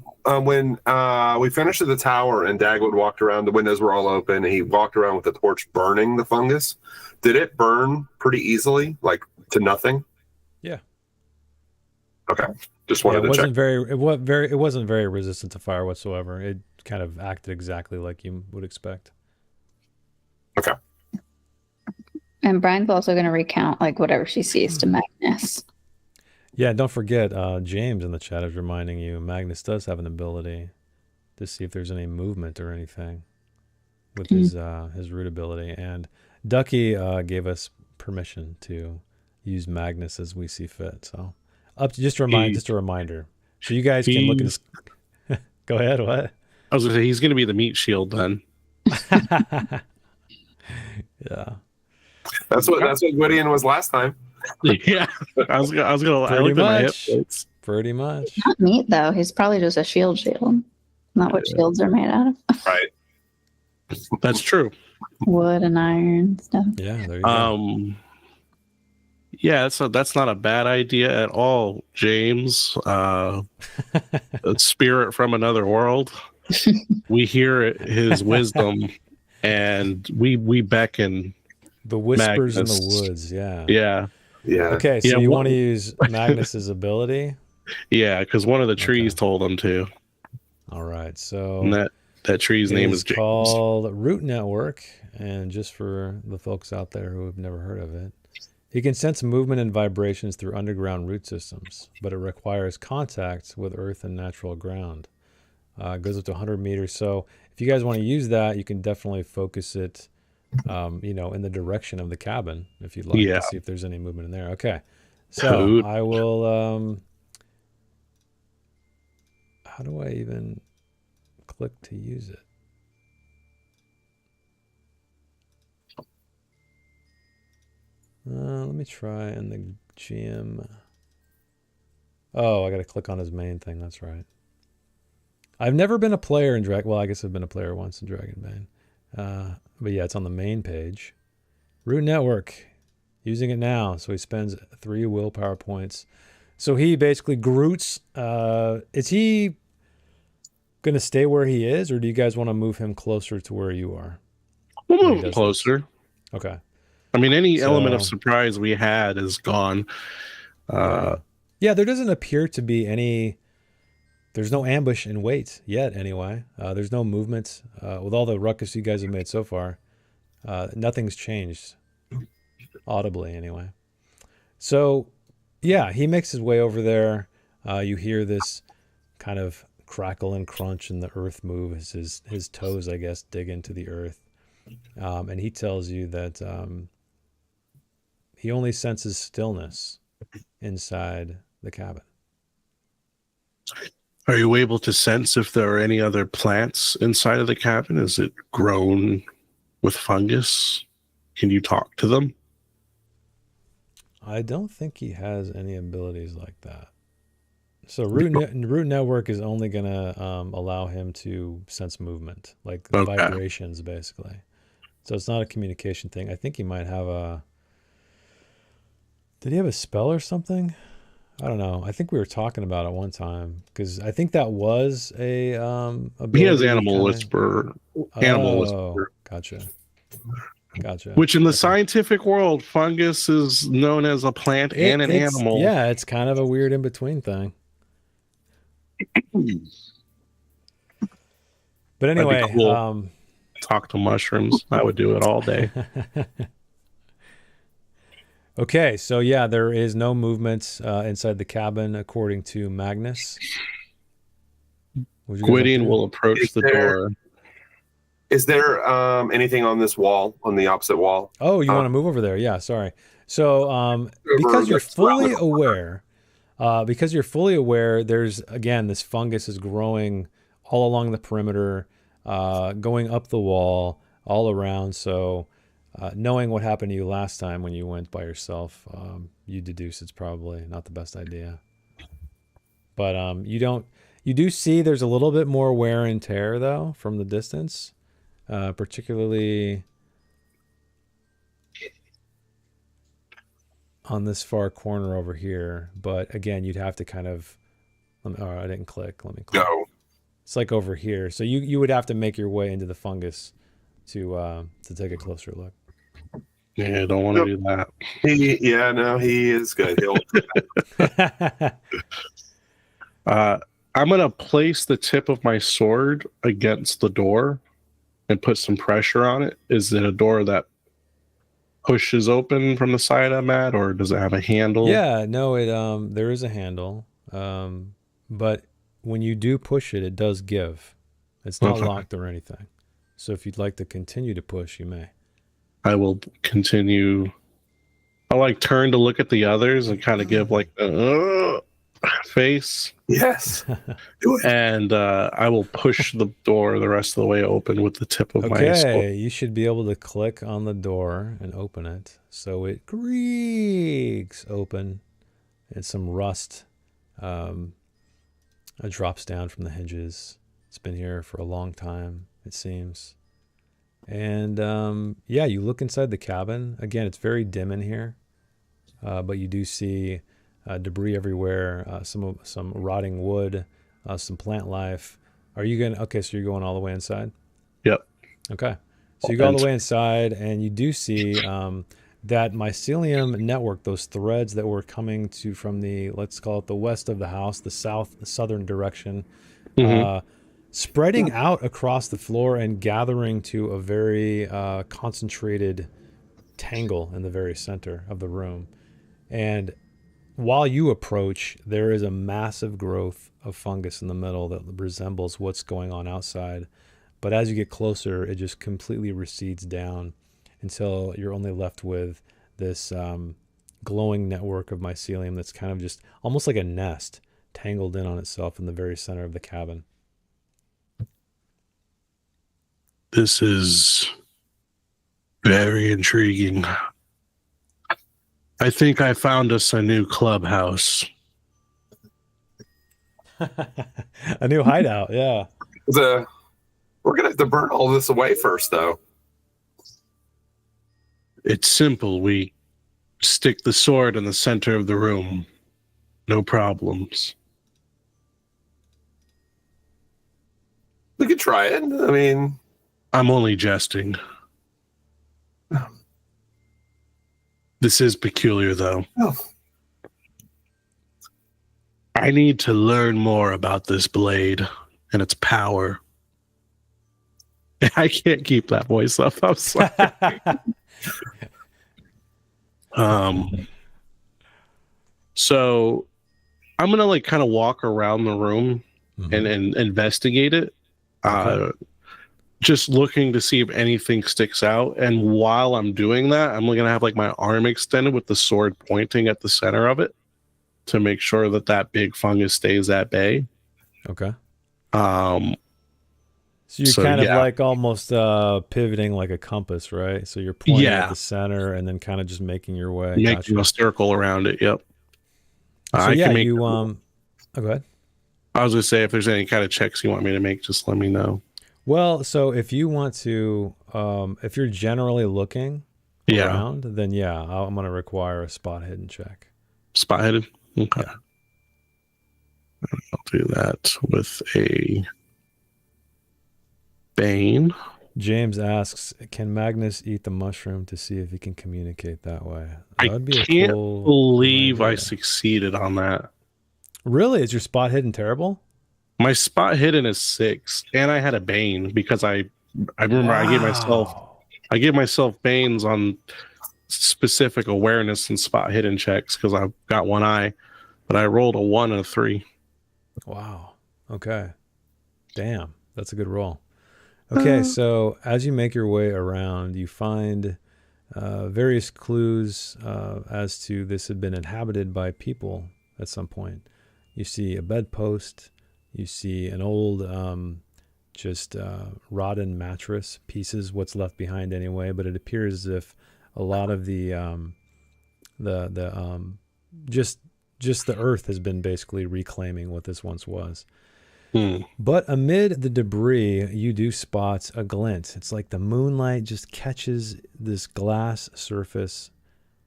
finished at the tower and Dagwood walked around, the windows were all open, and he walked around with the torch burning the fungus. Did it burn pretty easily, like to nothing? Yeah. Okay. Just wanted to check. It wasn't very resistant to fire whatsoever. It kind of acted exactly like you would expect. Okay. And Brian's also going to recount like whatever she sees to Magnus. Yeah, don't forget, James in the chat is reminding you Magnus does have an ability to see if there's any movement or anything. with his root ability, and Ducky gave us permission to use Magnus as we see fit. So up to just a reminder. So you guys can look at his. Go ahead. What? I was gonna say he's gonna be the meat shield then. Yeah. That's what Gwydion was last time. Yeah, I looked at my hip plates. Pretty much. Not meat though. He's probably just a shield. Not what shields are made out of. Right. That's true. Wood and iron and stuff. Yeah, there you go. Yeah, that's not a bad idea at all, James. A spirit from another world. We hear his wisdom, and we beckon. The whispers Magnus. in the woods. Yeah. Yeah. Yeah. Okay, so Yeah, you want to use Magnus's ability? Yeah, because one of the trees told him to. All right, so And that tree's name is James. called Root Network, and just for the folks out there who have never heard of it, he can sense movement and vibrations through underground root systems, but it requires contact with earth and natural ground. It goes up to 100 meters. So if you guys want to use that, you can definitely focus it, in the direction of the cabin if you'd like to see if there's any movement in there. Okay, so I will. How do I even click to use it? Let me try in the GM. Oh, I got to click on his main thing. That's right. I've never been a player in Well, I guess I've been a player once in Dragonbane. But yeah, it's on the main page. Root Network. Using it now. So he spends 3 willpower points. So he basically Groots. Is he going to stay where he is, or do you guys want to move him closer to where you are? We'll move closer. Okay. I mean, any element of surprise we had is gone. Yeah, there doesn't appear to be any. There's no ambush in wait yet, anyway. There's no movement. With all the ruckus you guys have made so far, nothing's changed. Audibly, anyway. So, yeah, he makes his way over there. You hear this kind of crackle and crunch and the earth move as his toes, I guess, dig into the earth. And he tells you that he only senses stillness inside the cabin. Are you able to sense if there are any other plants inside of the cabin? Is it grown with fungus? Can you talk to them? I don't think he has any abilities like that. So Root Network is only going to allow him to sense movement, like vibrations, basically. So it's not a communication thing. I think he might have a... Did he have a spell or something? I don't know. I think we were talking about it one time, because I think that was a... he has Animal Whisper. Animal Whisper. Gotcha. Which in the scientific world, fungus is known as a plant and an animal. Yeah, it's kind of a weird in-between thing. But anyway, cool. Talk to mushrooms. I would do it all day. Okay, so yeah, there is no movement inside the cabin, according to Magnus. Gwydion will approach the door. Is there anything on this wall, on the opposite wall? Oh, you want to move over there? Yeah, sorry. So because you're fully aware, there's, again, this fungus is growing all along the perimeter, going up the wall, all around. So knowing what happened to you last time when you went by yourself, you deduce it's probably not the best idea. But you do see there's a little bit more wear and tear, though, from the distance. Particularly on this far corner over here, but again, you'd have to kind of. I didn't click. Let me click. No. It's like over here, so you would have to make your way into the fungus to take a closer look. Yeah, I don't want to do that. He is good. I'm gonna place the tip of my sword against the door and put some pressure on it. Is it a door that pushes open from the side I'm at, or does it have a handle? Yeah, no, there is a handle, but when you do push it, it does give. It's not locked or anything. So if you'd like to continue to push, you may. I will continue. I like turn to look at the others and kind of give like a face. Yes. Do it. And I will push the door the rest of the way open with the tip of my sword. Okay, you should be able to click on the door and open it. So it creaks open, and some rust drops down from the hinges. It's been here for a long time, it seems. And yeah, you look inside the cabin. Again, it's very dim in here, but you do see debris everywhere, some rotting wood, some plant life. Are you going? Okay, so you're going all the way inside? Yep. Okay. So you go all the way inside, and you do see that mycelium network, those threads that were coming to from the, let's call it the west of the house, the southern direction, spreading out across the floor and gathering to a very concentrated tangle in the very center of the room. And while you approach, there is a massive growth of fungus in the middle that resembles what's going on outside. But as you get closer, it just completely recedes down until you're only left with this glowing network of mycelium that's kind of just almost like a nest tangled in on itself in the very center of the cabin. This is very intriguing. I think I found us a new clubhouse. A new hideout, yeah. We're gonna have to burn all this away first, though. It's simple. We stick the sword in the center of the room. No problems. We could try it. I mean, I'm only jesting. This is peculiar, though. Oh. I need to learn more about this blade and its power. I can't keep that voice up. I'm sorry. So I'm gonna like kind of walk around the room and investigate it. Okay. Just looking to see if anything sticks out. And while I'm doing that, I'm gonna have like my arm extended with the sword pointing at the center of it to make sure that that big fungus stays at bay. Okay. So you're kind of like almost pivoting like a compass, right? So you're pointing at the center and then kind of just making your way. Making a circle around it, yep. So yeah, you oh, go ahead. I was gonna say, if there's any kind of checks you want me to make, just let me know. Well, so if you want to, if you're generally looking around, then yeah, I'm going to require a spot hidden check. Spot hidden? Okay. Yeah. I'll do that with a Bane. James asks, can Magnus eat the mushroom to see if he can communicate that way? That would be I can't believe I succeeded on that. Really? Is your spot hidden terrible? My spot hidden is 6, and I had a Bane because I remember I gave myself Banes on specific awareness and spot hidden checks because I've got one eye, but I rolled a 1 and a 3. Wow. Okay. Damn, that's a good roll. Okay, so as you make your way around, you find various clues as to this had been inhabited by people at some point. You see a bedpost. You see an old, rotten mattress pieces, what's left behind anyway. But it appears as if a lot of the earth has been basically reclaiming what this once was. But amid the debris, you do spot a glint. It's like the moonlight just catches this glass surface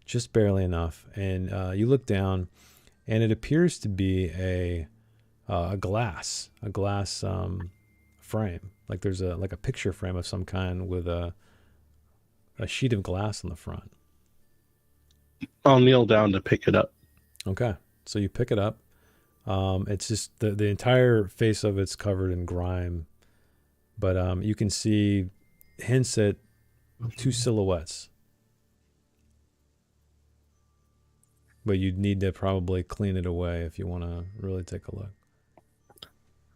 just barely enough, and you look down, and it appears to be a glass frame. Like there's a picture frame of some kind with a sheet of glass on the front. I'll kneel down to pick it up. Okay, so you pick it up. It's just the entire face of it's covered in grime, but you can see hints at 2 silhouettes. But you'd need to probably clean it away if you want to really take a look.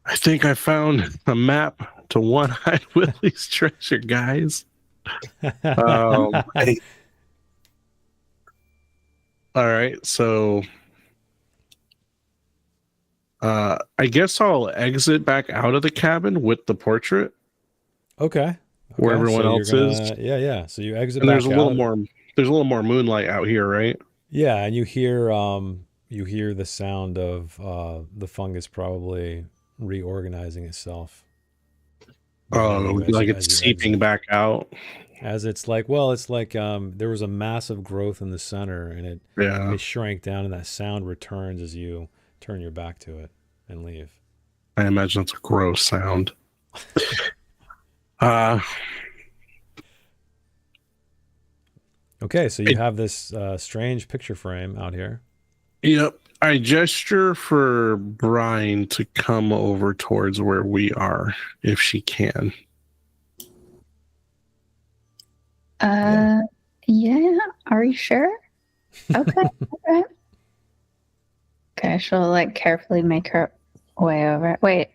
I think I found a map to One-Eyed Willie's treasure, guys. Hey, All right, so I guess I'll exit back out of the cabin with the portrait Okay. where everyone so else you're is. gonna, yeah. So you exit And back out. there's a little more moonlight out here, right? Yeah, and you hear the sound of the fungus probably reorganizing itself behind Oh, you like it's as you seeping exit. back out. As it's like, well, it's like there was a massive growth in the center, and Yeah, it shrank down, and that sound returns as you turn your back to it and leave. I imagine it's a gross sound. Uh, Okay, so you I, have this strange picture frame out here. yep. I gesture for Brian to come over towards where we are, if she can. Yeah. Yeah. Are you sure? Okay. Okay. Okay, she'll like carefully make her way over. Wait,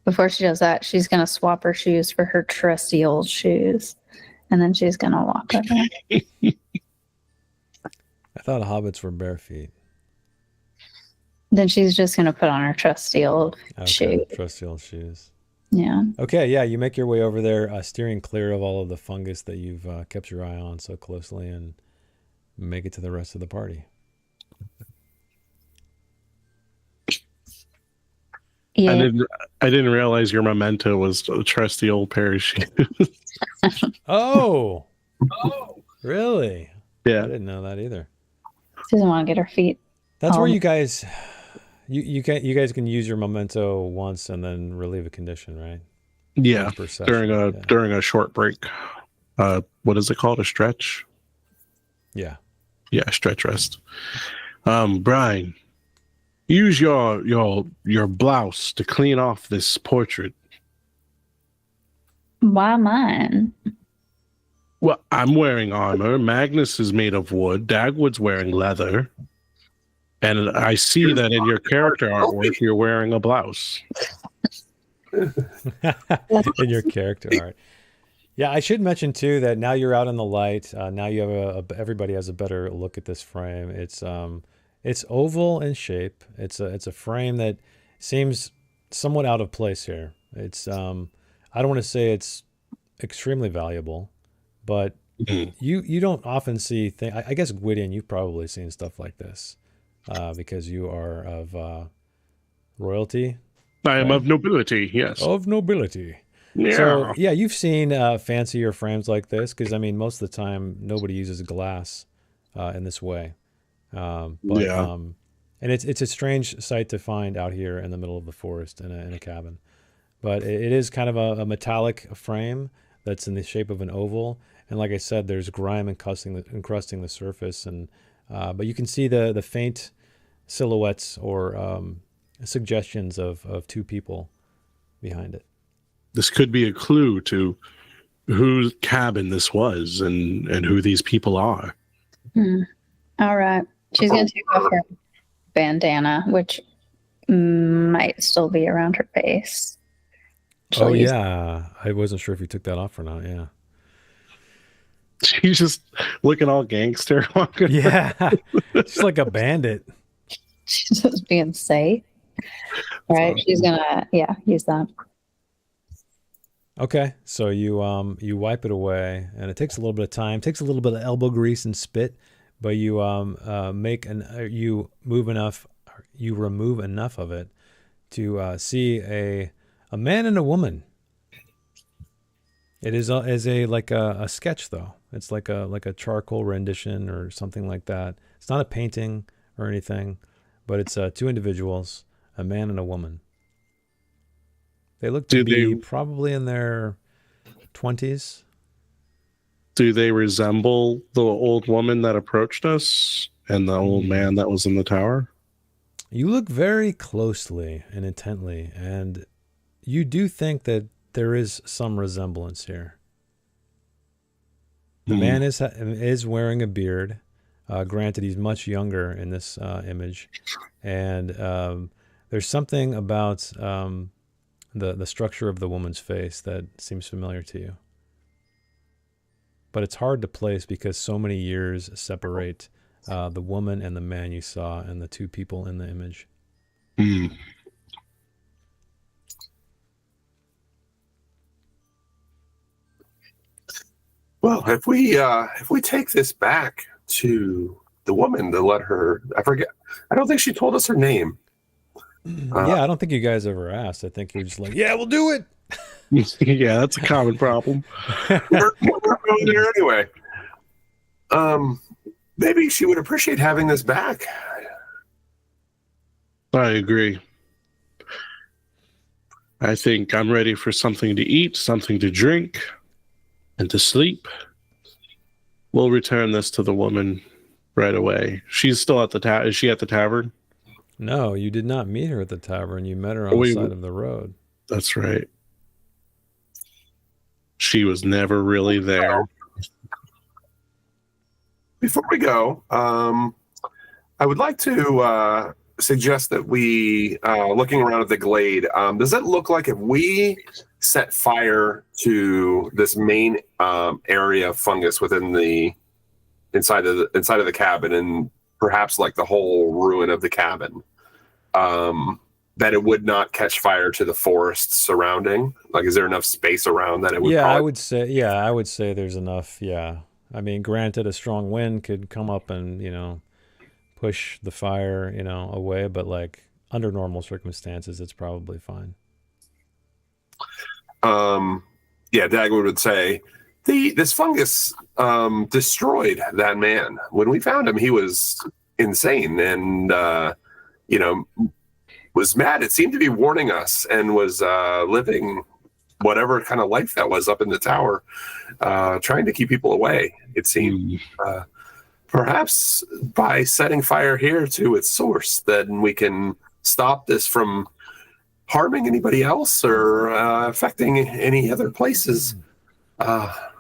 before she does that, she's gonna swap her shoes for her trusty old shoes, and then she's gonna walk over. I thought hobbits were bare feet. Then she's just gonna put on her trusty old Okay, shoes. trusty old shoes. Yeah. Okay, yeah, you make your way over there, steering clear of all of the fungus that you've kept your eye on so closely, and make it to the rest of the party. Yeah. I didn't realize your memento was a trusty old pair of shoes. Oh, really? I Yeah. didn't know that either. She doesn't want to get her feet. That's where you guys, you guys can use your memento once and then relieve a condition, right? Yeah. Once per session. During a short break. What is it called? A stretch? Yeah. Yeah, stretch rest. Brian, use your blouse to clean off this portrait. Why mine? Well, I'm wearing armor. Magnus is made of wood. Dagwood's wearing leather. And I see that in your character artwork, you're wearing a blouse. In your character art. Yeah, I should mention too that now you're out in the light. Now you have everybody has a better look at this frame. It's oval in shape. It's a frame that seems somewhat out of place here. It's I don't want to say it's extremely valuable, but you don't often see things. I guess Gwydion, you've probably seen stuff like this because you are of royalty. I am Right. of nobility, yes. Of nobility. Yeah. So yeah, you've seen fancier frames like this because I mean most of the time nobody uses glass in this way. Yeah. And it's a strange sight to find out here in the middle of the forest in a cabin. But it is kind of a metallic frame that's in the shape of an oval. And like I said, there's grime encrusting the surface, and but you can see the faint silhouettes or suggestions of two people behind it. This could be a clue to whose cabin this was and who these people are. All right. She's gonna take off her bandana, which might still be around her face. Oh She'll use- yeah, I wasn't sure if you took that off or not. Yeah. She's just looking all gangster. Walking Yeah, she's like a bandit. She's just being safe. All right. She's gonna use that. Okay, so you wipe it away, and it takes a little bit of time. It takes a little bit of elbow grease and spit, but you you remove enough of it to see a man and a woman. It is like a sketch though. It's like a charcoal rendition or something like that. It's not a painting or anything, but it's two individuals, a man and a woman. They look to be probably in their 20s. Do they resemble the old woman that approached us and the old man that was in the tower? You look very closely and intently, and you do think that there is some resemblance here. The man is wearing a beard. Granted, he's much younger in this image, and there's something about the structure of the woman's face that seems familiar to you. But it's hard to place because so many years separate the woman and the man you saw and the two people in the image. Hmm. Well, if we take this back to the woman to let her, I forget. I don't think she told us her name. Yeah, I don't think you guys ever asked. I think you're just like, yeah, we'll do it. Yeah, that's a common problem. We're going there anyway. Maybe she would appreciate having this back. I agree. I think I'm ready for something to eat, something to drink, and to sleep. We'll return this to the woman right away. She's still at the is she at the tavern? No, you did not meet her at the tavern. You met her on the side of the road. That's right. She was never really there. Before we go, I would like to suggest that we, looking around at the glade, does it look like if we set fire to this main area of fungus within the inside of the cabin, and perhaps like the whole ruin of the cabin, that it would not catch fire to the forests surrounding? Like, is there enough space around that it would? Yeah, I would say there's enough. Yeah, I mean, granted, a strong wind could come up and push the fire away, but like under normal circumstances, it's probably fine. Yeah, Dagwood would say this fungus destroyed that man. When we found him, he was insane and was mad. It seemed to be warning us and was living whatever kind of life that was up in the tower, trying to keep people away, it seemed. Perhaps by setting fire here to its source, then we can stop this from harming anybody else or affecting any other places. I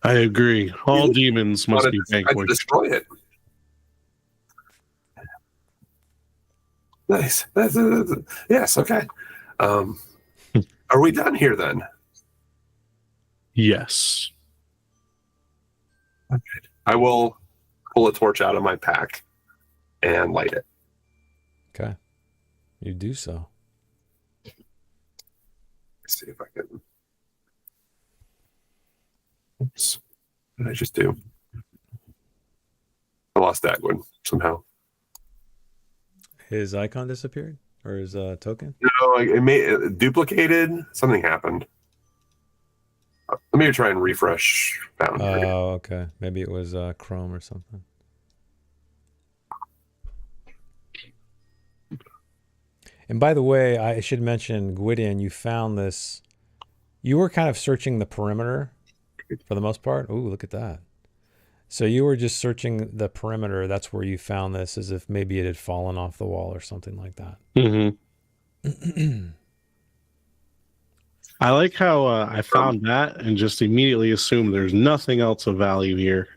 agree. All demons must be vanquished. Destroy it. Nice. Yes, okay. Are we done here then? Yes. Okay. I will pull a torch out of my pack and light it. Okay. You do so. Let's see if I can. Oops. What did I just do? I lost Dagwood somehow. His icon disappeared? Or his token? No, it duplicated. Something happened. Let me try and refresh Foundry. Oh, okay. Maybe it was Chrome or something. And by the way, I should mention, Gwydion, you found this. You were kind of searching the perimeter for the most part. Ooh, look at that. So you were just searching the perimeter. That's where you found this, as if maybe it had fallen off the wall or something like that. Mm-hmm. I like how I found that and just immediately assumed there's nothing else of value here.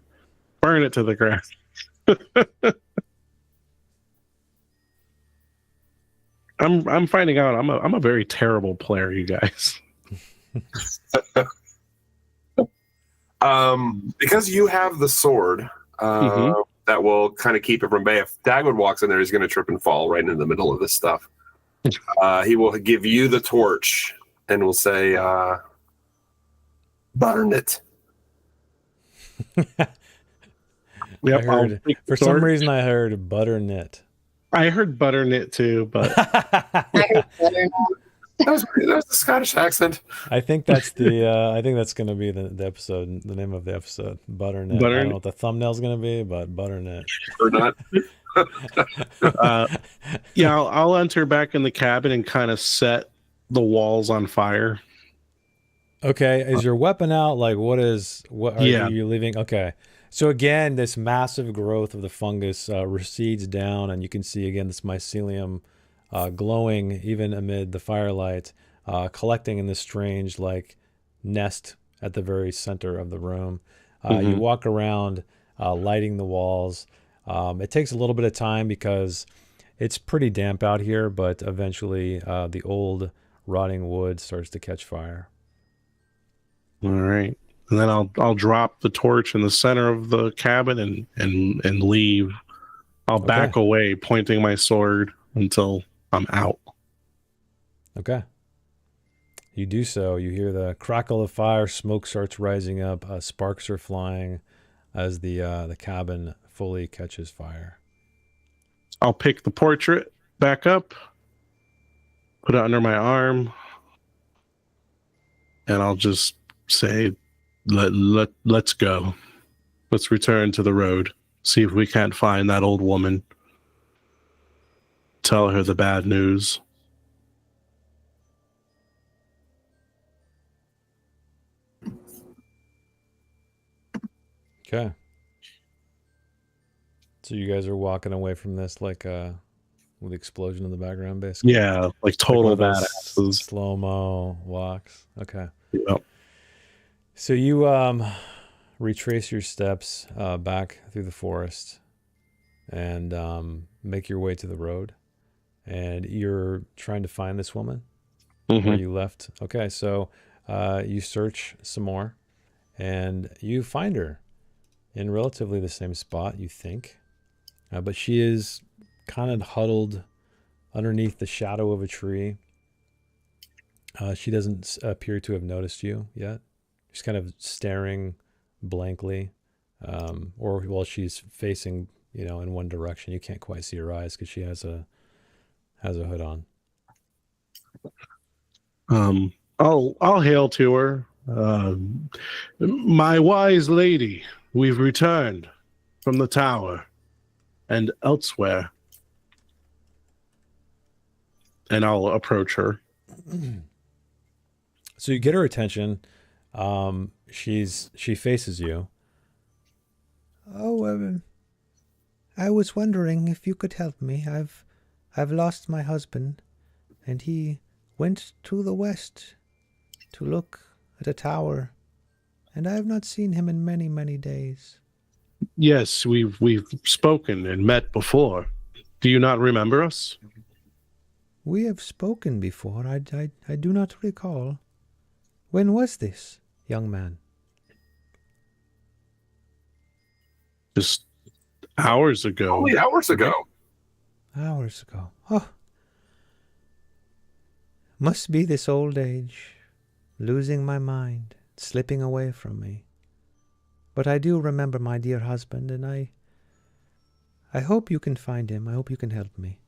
Burn it to the ground. I'm finding out I'm a very terrible player, you guys. Because you have the sword, that will kind of keep it from bay. If Dagwood walks in there, he's going to trip and fall right into the middle of this stuff. He will give you the torch and will say, "Butternut." Yep, for some reason, I heard butternut. I heard butternut too, but I heard butternut. That was the Scottish accent. I think that's going to be the episode, the name of the episode, butternut. I don't know what the thumbnail's going to be, but butternut. Or not. Yeah, I'll enter back in the cabin and kind of set the walls on fire. Okay, is your weapon out? Like, what are you leaving? Okay. So again, this massive growth of the fungus recedes down, and you can see again this mycelium glowing even amid the firelight, collecting in this strange like nest at the very center of the room. You walk around, lighting the walls. It takes a little bit of time because It's pretty damp out here, but eventually the old rotting wood starts to catch fire. All right. And then I'll drop the torch in the center of the cabin and leave. I'll back away, pointing my sword until I'm out. Okay. You do so. You hear the crackle of fire. Smoke starts rising up. Sparks are flying as the cabin fully catches fire. I'll pick the portrait back up, put it under my arm, and I'll just say, let's go. Let's return to the road. See if we can't find that old woman. Tell her the bad news. Okay. So you guys are walking away from this like with the explosion in the background, basically? Yeah, like total like badasses. Slow-mo walks. Okay. Yep. So you retrace your steps back through the forest and make your way to the road. And you're trying to find this woman where you left. Okay, so you search some more and you find her in relatively the same spot, you think. But she is kind of huddled underneath the shadow of a tree. She doesn't appear to have noticed you yet. She's kind of staring blankly, or while she's facing, in one direction. You can't quite see her eyes because she has a hood on. I'll hail to her. My wise lady, we've returned from the tower and elsewhere. And I'll approach her. So you get her attention. She faces you. Oh, I was wondering if you could help me. I've lost my husband, and he went to the west to look at a tower, and I have not seen him in many, many days. Yes, we've spoken and met before. Do you not remember us? We have spoken before. I do not recall. When was this, young man? Just hours ago. Only hours ago. Hours ago. Oh. Must be this old age, losing my mind, slipping away from me. But I do remember my dear husband, and I hope you can find him. I hope you can help me.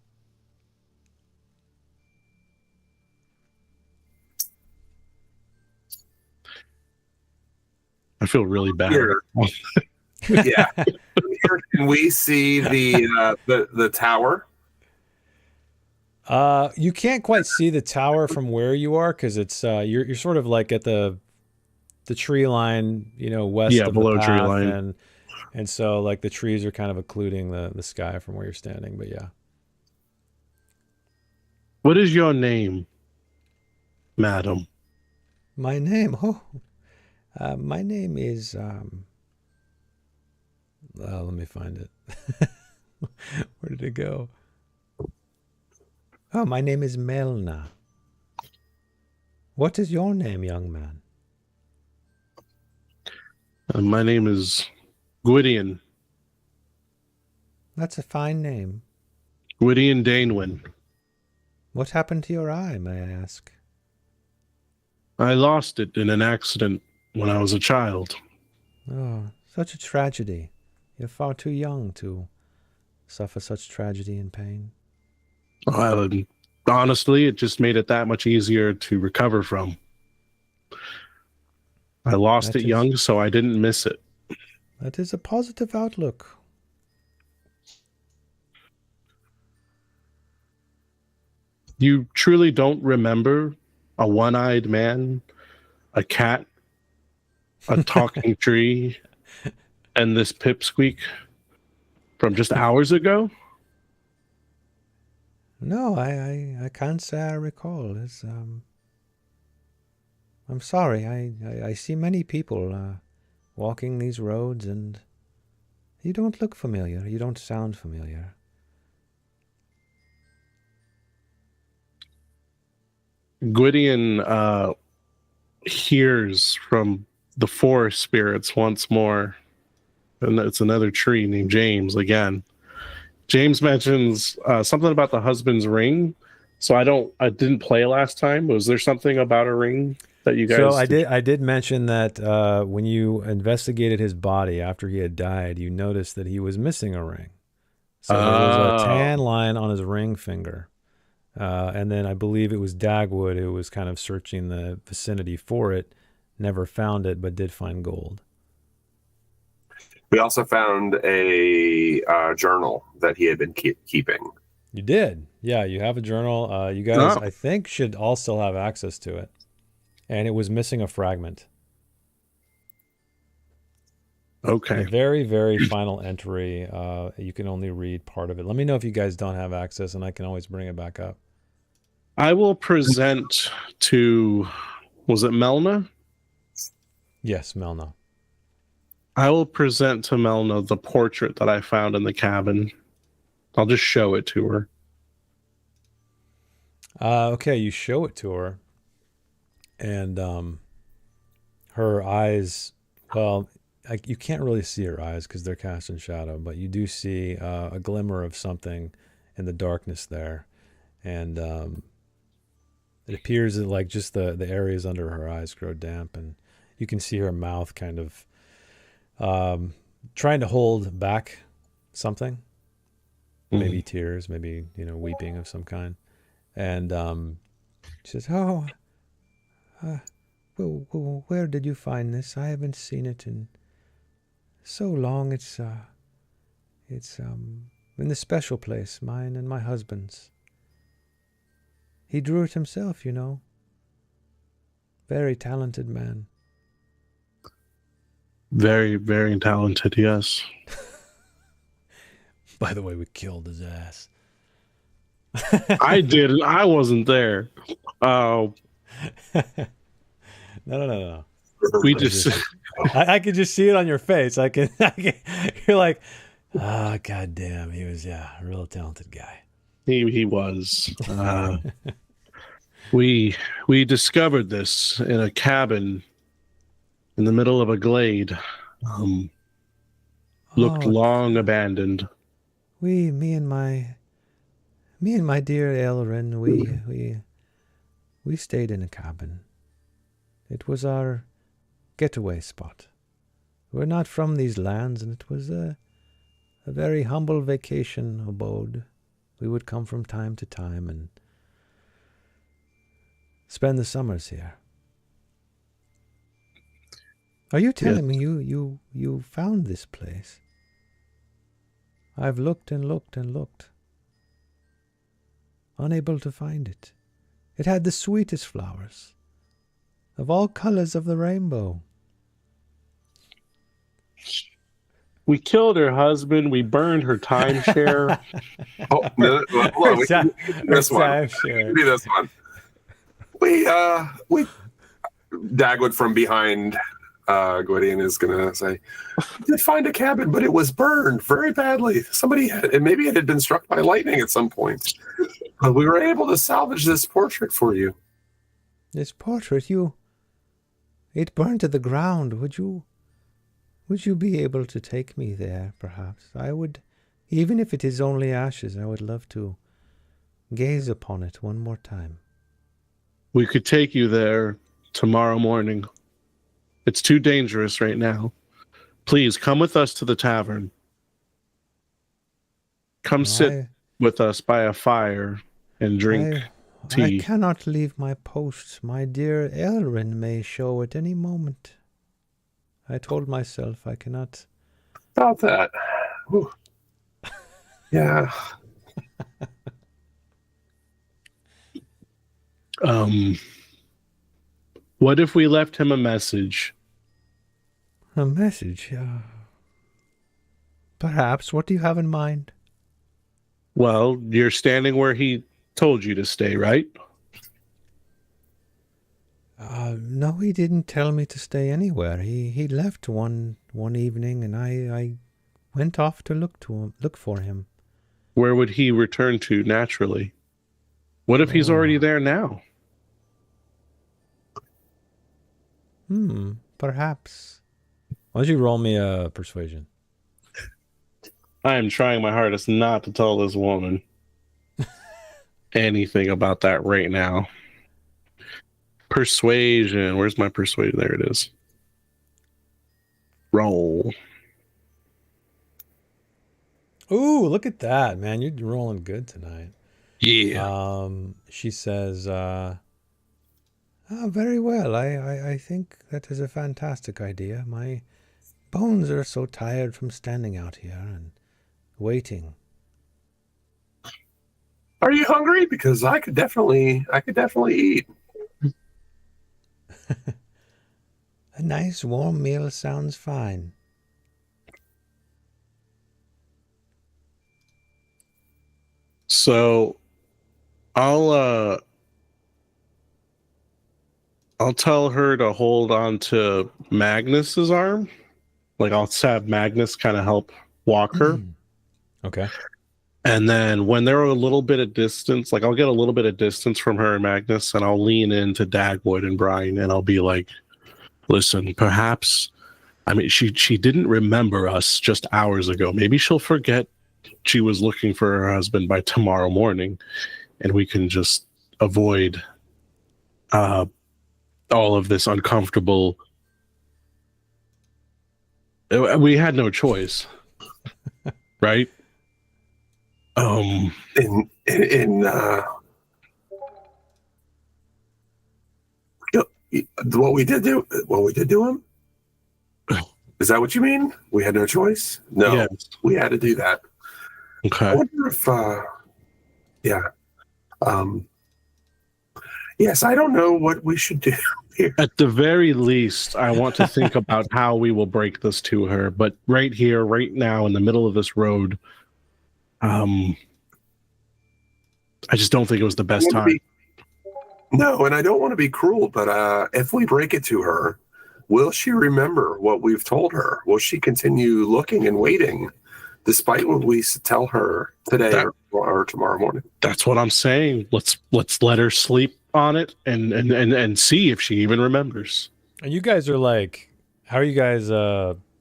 I feel really bad. Yeah. Here, can we see the tower? You can't quite see the tower from where you are because it's you're sort of like at the tree line, west of below the path, tree line, and so like the trees are kind of occluding the sky from where you're standing. But yeah. What is your name, madam? My name? My name is let me find it. Where did it go? Oh, my name is Melna. What is your name, young man? My name is Gwydion. That's a fine name. Gwydion Dainwyn. What happened to your eye, may I ask? I lost it in an accident when I was a child. Oh, such a tragedy. You're far too young to suffer such tragedy and pain. Honestly, it just made it that much easier to recover from. I lost it young, so I didn't miss it. That is a positive outlook. You truly don't remember a one-eyed man, a cat, a talking tree, and this pipsqueak from just hours ago? No, I can't say I recall. I'm sorry. I see many people walking these roads, and you don't look familiar. You don't sound familiar. Gwydion hears from the forest spirits once more, and it's another tree named James again. James mentions something about the husband's ring. So I didn't play last time. Was there something about a ring that you guys? So I did mention that when you investigated his body after he had died, you noticed that he was missing a ring. So there was a tan line on his ring finger. And then I believe it was Dagwood who was kind of searching the vicinity for it, never found it, but did find gold. We also found a journal that he had been keeping. You did. Yeah, you have a journal. You guys, I think, should all still have access to it. And it was missing a fragment. Okay. A very, very final entry. You can only read part of it. Let me know if you guys don't have access, and I can always bring it back up. I will present to, was it Melna? Yes, Melna. I will present to Melna the portrait that I found in the cabin. I'll just show it to her. Okay, you show it to her. And her eyes, well, you can't really see her eyes because they're cast in shadow, but you do see a glimmer of something in the darkness there. And it appears that like just the areas under her eyes grow damp, and you can see her mouth kind of trying to hold back something. Maybe tears, maybe, weeping of some kind. And she says, "Oh, where did you find this? I haven't seen it in so long. It's in the special place, mine and my husband's. He drew it himself, Very talented man." Very, very talented, yes. By the way, we killed his ass. I didn't. I wasn't there. No. We just. I could just see it on your face. I can. You're like, God damn, he was a real talented guy. He was. We discovered this in a cabin in the middle of a glade. Looked long abandoned. Me and my dear Elrin, we stayed in a cabin. It was our getaway spot. We're not from these lands, and it was a very humble vacation abode. We would come from time to time and spend the summers here. Are you telling me you found this place? I've looked and looked and looked, unable to find it. It had the sweetest flowers, of all colors of the rainbow. We killed her husband. We burned her timeshare. Oh, no, hold on. We can do this one. We can do this one. We Dagwood from behind Gwydion is gonna say, "We did find a cabin, but it was burned very badly. Somebody and maybe it had been struck by lightning at some point. But we were able to salvage this portrait for you." This portrait, it burned to the ground. Would you be able to take me there, perhaps? I would, even if it is only ashes, I would love to gaze upon it one more time. We could take you there tomorrow morning. It's too dangerous right now. Please come with us to the tavern. Come sit with us by a fire and drink tea. I cannot leave my post. My dear Elrin may show at any moment. I told myself I cannot. About that. Whew. Yeah. What if we left him a message? A message? Perhaps. What do you have in mind? Well, you're standing where he told you to stay, right? No, he didn't tell me to stay anywhere. He left one evening, and I went off to look for him. Where would he return to naturally? What if he's already there now? Perhaps. Why don't you roll me a persuasion? I am trying my hardest not to tell this woman anything about that right now. Persuasion. Where's my persuasion? There it is. Roll. Ooh, look at that, man. You're rolling good tonight. Yeah. She says, Very well. I think that is a fantastic idea. My bones are so tired from standing out here and waiting. Are you hungry? Because I could definitely eat. A nice warm meal sounds fine. So I'll tell her to hold on to Magnus's arm. Like I'll have Magnus kind of help walk her. okay. And then when they're a little bit of distance, like I'll get a little bit of distance from her and Magnus, and I'll lean into Dagwood and Brian, and I'll be like, listen, perhaps, I mean, she didn't remember us just hours ago. Maybe she'll forget she was looking for her husband by tomorrow morning, and we can just avoid all of this uncomfortable. We had no choice, right? In what we did to him. Is that what you mean? We had no choice? No, yes. We had to do that. Okay. I wonder if, yes, I don't know what we should do here. At the very least, I want to think about how we will break this to her. But right here, right now, in the middle of this road, I just don't think it was the best time. No, and I don't want to be cruel, but if we break it to her, will she remember what we've told her? Will she continue looking and waiting, despite what we tell her today or tomorrow morning? That's what I'm saying. Let's let her sleep on it and see if she even remembers. And you guys are like, how are you guys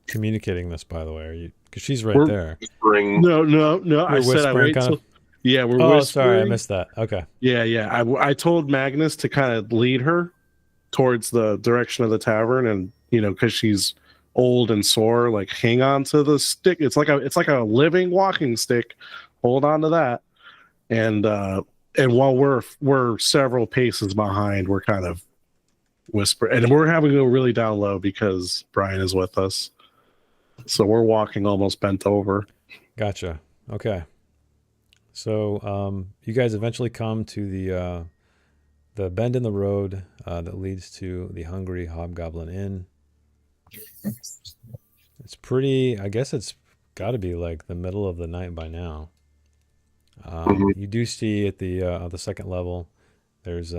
communicating this? By the way, are you? Because she's right there. No. I said I wait till. Yeah, we're whispering. Sorry, I missed that. Okay. Yeah. I told Magnus to kind of lead her towards the direction of the tavern, and because she's old and sore, like hang on to the stick. It's like a living walking stick. Hold on to that, and while we're several paces behind, we're kind of whispering, and we're having to go really down low because Brian is with us, so we're walking almost bent over. Gotcha. Okay. So you guys eventually come to the bend in the road that leads to the Hungry Hobgoblin Inn. It's pretty. I guess it's got to be like the middle of the night by now. You do see at the second level, there's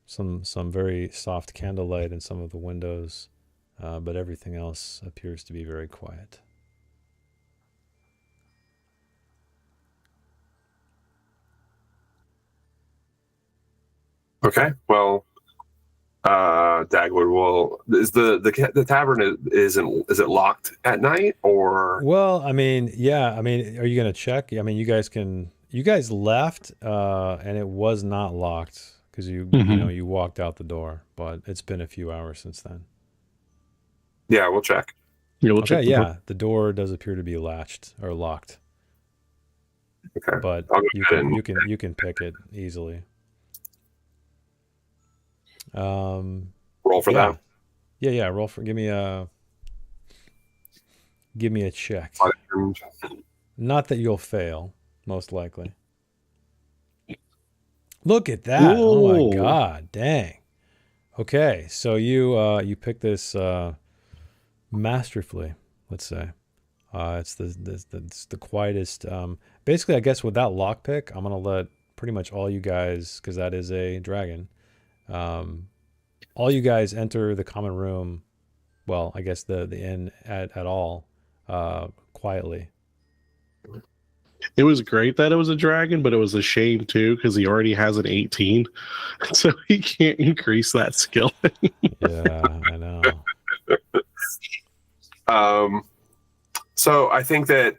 some very soft candlelight in some of the windows, but everything else appears to be very quiet. Okay. Well, Dagwood is the tavern is it locked at night or? Well, I mean, yeah. I mean, are you gonna check? I mean, you guys left, and it was not locked because you walked out the door, but it's been a few hours since then. Yeah, we'll check. Yeah, we'll check. Yeah, the door does appear to be latched or locked. Okay, but you can pick it easily. Roll for that. Yeah. Roll for. Give me a check. Not that you'll fail, most likely. Look at that! Whoa. Oh my god! Dang. Okay, so you pick this masterfully. Let's say it's the quietest. Basically, I guess with that lockpick, I'm gonna let pretty much all you guys, because that is a dragon. All you guys enter the common room. Well, I guess the inn at all quietly. It was great that it was a dragon, but it was a shame too because he already has an 18, so he can't increase that skill. Yeah, I know. So I think that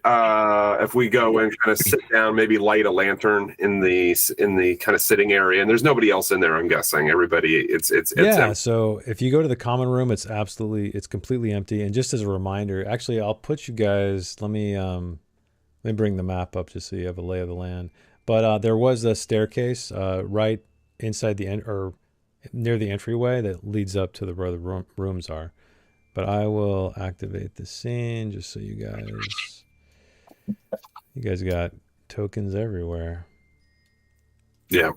if we go and kind of sit down, maybe light a lantern in the kind of sitting area, and there's nobody else in there. I'm guessing everybody. It's Yeah. empty. So if you go to the common room, it's completely empty. And just as a reminder, actually, I'll put you guys. Let me bring the map up just so you have a lay of the land. But there was a staircase right inside or near the entryway that leads up to where the rooms are. But I will activate the scene just so you guys got tokens everywhere. Yeah.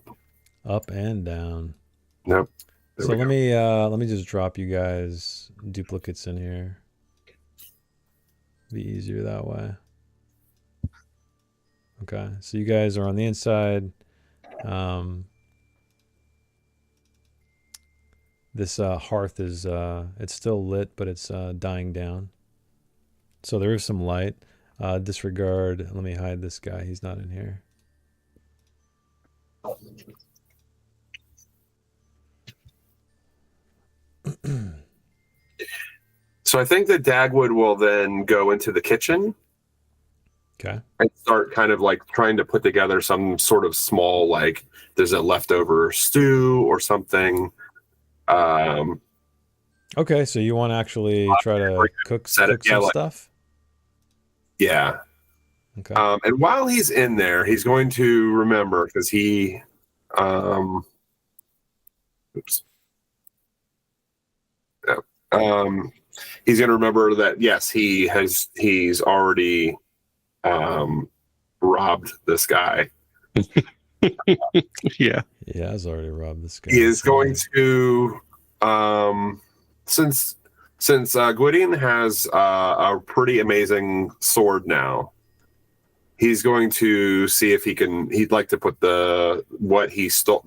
Up and down. Nope. So let me just drop you guys duplicates in here. Be easier that way. Okay. So you guys are on the inside. This hearth is it's still lit, but it's dying down. So there is some light. Disregard. Let me hide this guy. He's not in here. So I think that Dagwood will then go into the kitchen. Okay. And start kind of like trying to put together some sort of small, like there's a leftover stew or something. Okay, so you want to actually try to cook some stuff? Yeah. Okay. And while he's in there, he's going to remember because he, oops. Yeah. He's going to remember that yes, he's already robbed this guy. Yeah. He has already robbed this guy. He is going to, since Gwydion has a pretty amazing sword now, he's going to see if he'd like to put what he stole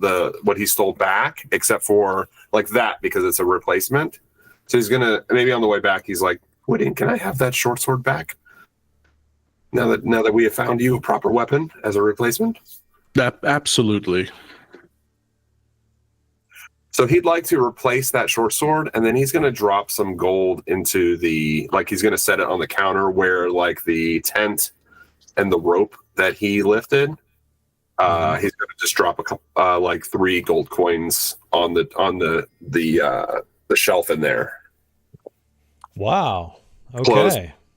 back, except for like that because it's a replacement. So he's gonna, maybe on the way back, he's like, Gwydion, can I have that short sword back? Now that we have found you a proper weapon as a replacement? Absolutely. So he'd like to replace that short sword, and then he's going to drop some gold into he's going to set it on the counter where like the tent and the rope that he lifted. He's going to just drop a couple, like 3 gold coins on the shelf in there. Wow. Okay. Close,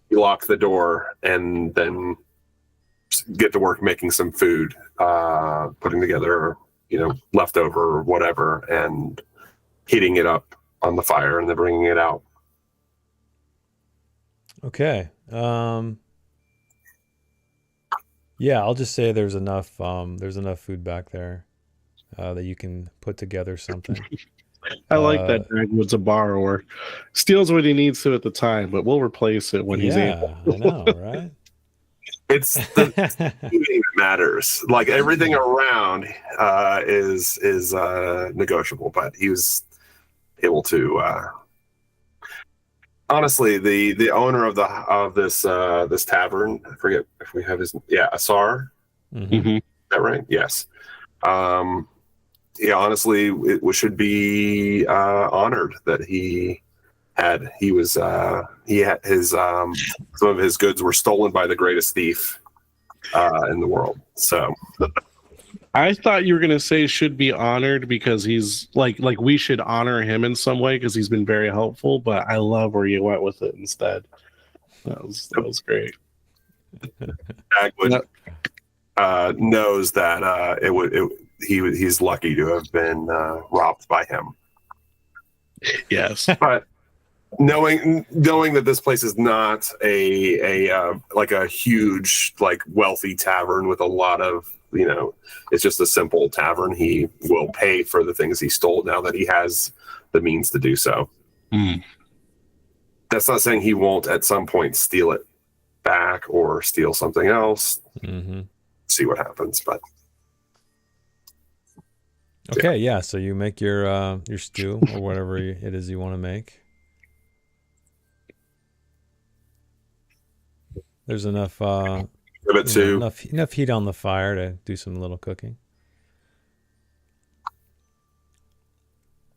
you lock the door, and then get to work making some food, putting together, leftover or whatever, and heating it up on the fire and then bringing it out. Okay. Yeah, I'll just say there's enough food back there that you can put together something. I like that Dragonwood's a borrower. Steals what he needs to at the time, but we'll replace it when he's able. I know, right? It's the thing that matters. Like everything around is negotiable, but he was able to. Honestly, the owner of this tavern, I forget if we have his. Yeah, Asar. Mm-hmm. Is that right? Yes. Yeah. Honestly, it should be honored that he had his some of his goods were stolen by the greatest thief in the world. So I thought you were going to say should be honored because he's like we should honor him in some way because he's been very helpful, but I love where you went with it instead. That was great. Dagwood knows that he's lucky to have been robbed by him. Yes. But knowing that this place is not a like a huge like wealthy tavern with a lot of it's just a simple tavern, he will pay for the things he stole now that he has the means to do so. That's not saying he won't at some point steal it back or steal something else. See what happens. But okay, yeah, so you make your stew or whatever it is you want to make. There's enough give it to. Enough heat on the fire to do some little cooking.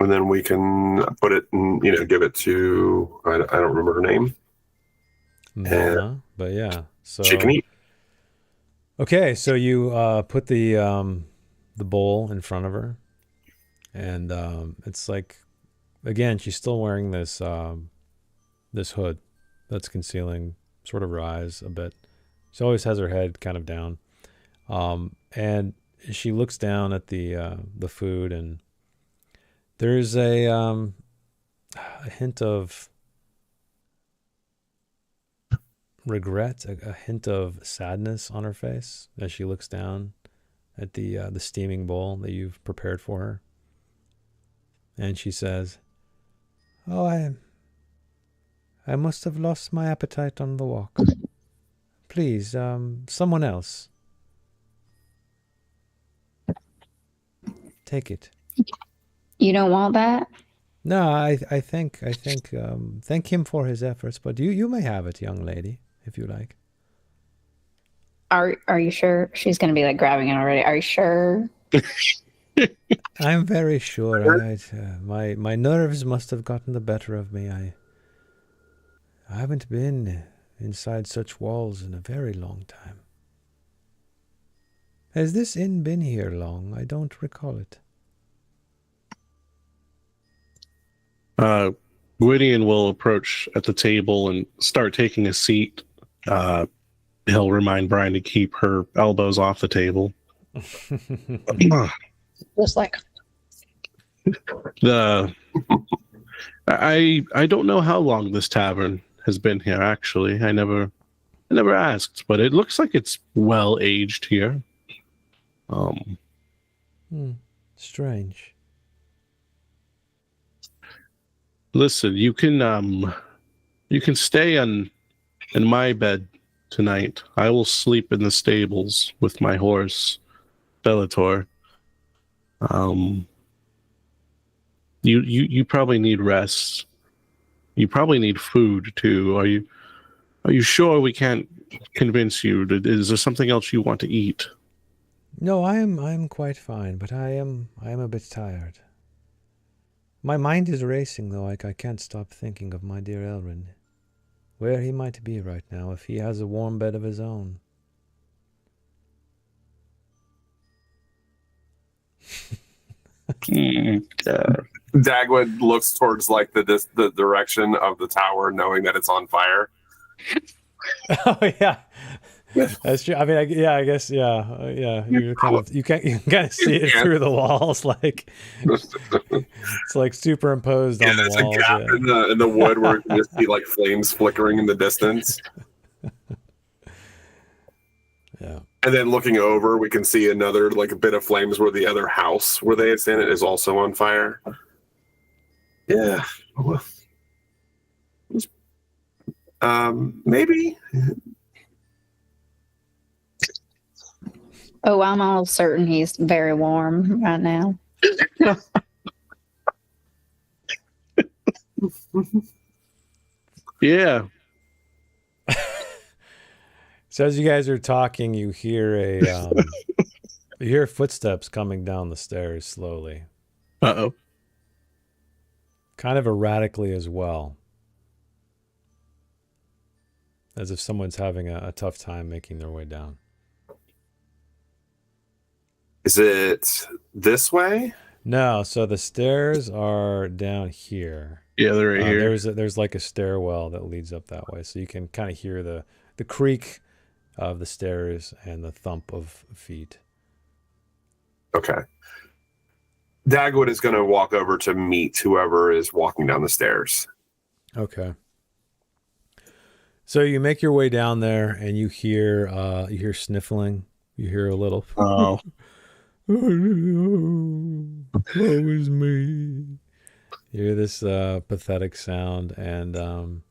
And then we can put it and, give it to, I don't remember her name. Mona, but yeah. So She can eat. Okay, so you put the bowl in front of her, and it's like, again, she's still wearing this this hood that's concealing sort of her eyes a bit. She always has her head kind of down, and she looks down at the food, and there's a hint of regret, a hint of sadness on her face as she looks down at the steaming bowl that you've prepared for her, and she says, "Oh, I must have lost my appetite on the walk. Please, someone else. Take it." You don't want that? No, I think thank him for his efforts, but you may have it, young lady, if you like. Are you sure? She's gonna be like grabbing it already. Are you sure? I'm very sure. My nerves must have gotten the better of me. I haven't been inside such walls in a very long time. Has this inn been here long? I don't recall it. Gwydion will approach at the table and start taking a seat. He'll remind Brian to keep her elbows off the table. Just like I don't know how long this tavern has been here. Actually, I never asked, but it looks like it's well aged here. Strange. Listen, you can stay in my bed tonight. I will sleep in the stables with my horse, Bellator. You probably need rest. You probably need food too. Are you sure we can't convince you? Is there something else you want to eat? No, I am quite fine, but I am a bit tired. My mind is racing, though. I can't stop thinking of my dear Elrin. Where he might be right now, if he has a warm bed of his own. Dagwood looks towards like the direction of the tower, knowing that it's on fire. Oh yeah, that's true. I mean, I guess, yeah. You kind of see it through the walls, like it's like superimposed on the there's walls. A gap in the wood where you can just see like flames flickering in the distance. Yeah. And then looking over, we can see another like a bit of flames where the other house where they had seen it is also on fire. Yeah. Maybe. Oh, I'm almost certain he's very warm right now. Yeah. So as you guys are talking, you hear you hear footsteps coming down the stairs slowly. Uh-oh. Kind of erratically as well. As if someone's having a tough time making their way down. Is it this way? No, so the stairs are down here. Yeah, they're right here. There's like a stairwell that leads up that way, so you can kind of hear the creak of the stairs and the thump of feet. Okay. Dagwood is going to walk over to meet whoever is walking down the stairs. Okay. So you make your way down there, and you hear sniffling. You hear a little. Oh. Woe is me. You hear this pathetic sound, and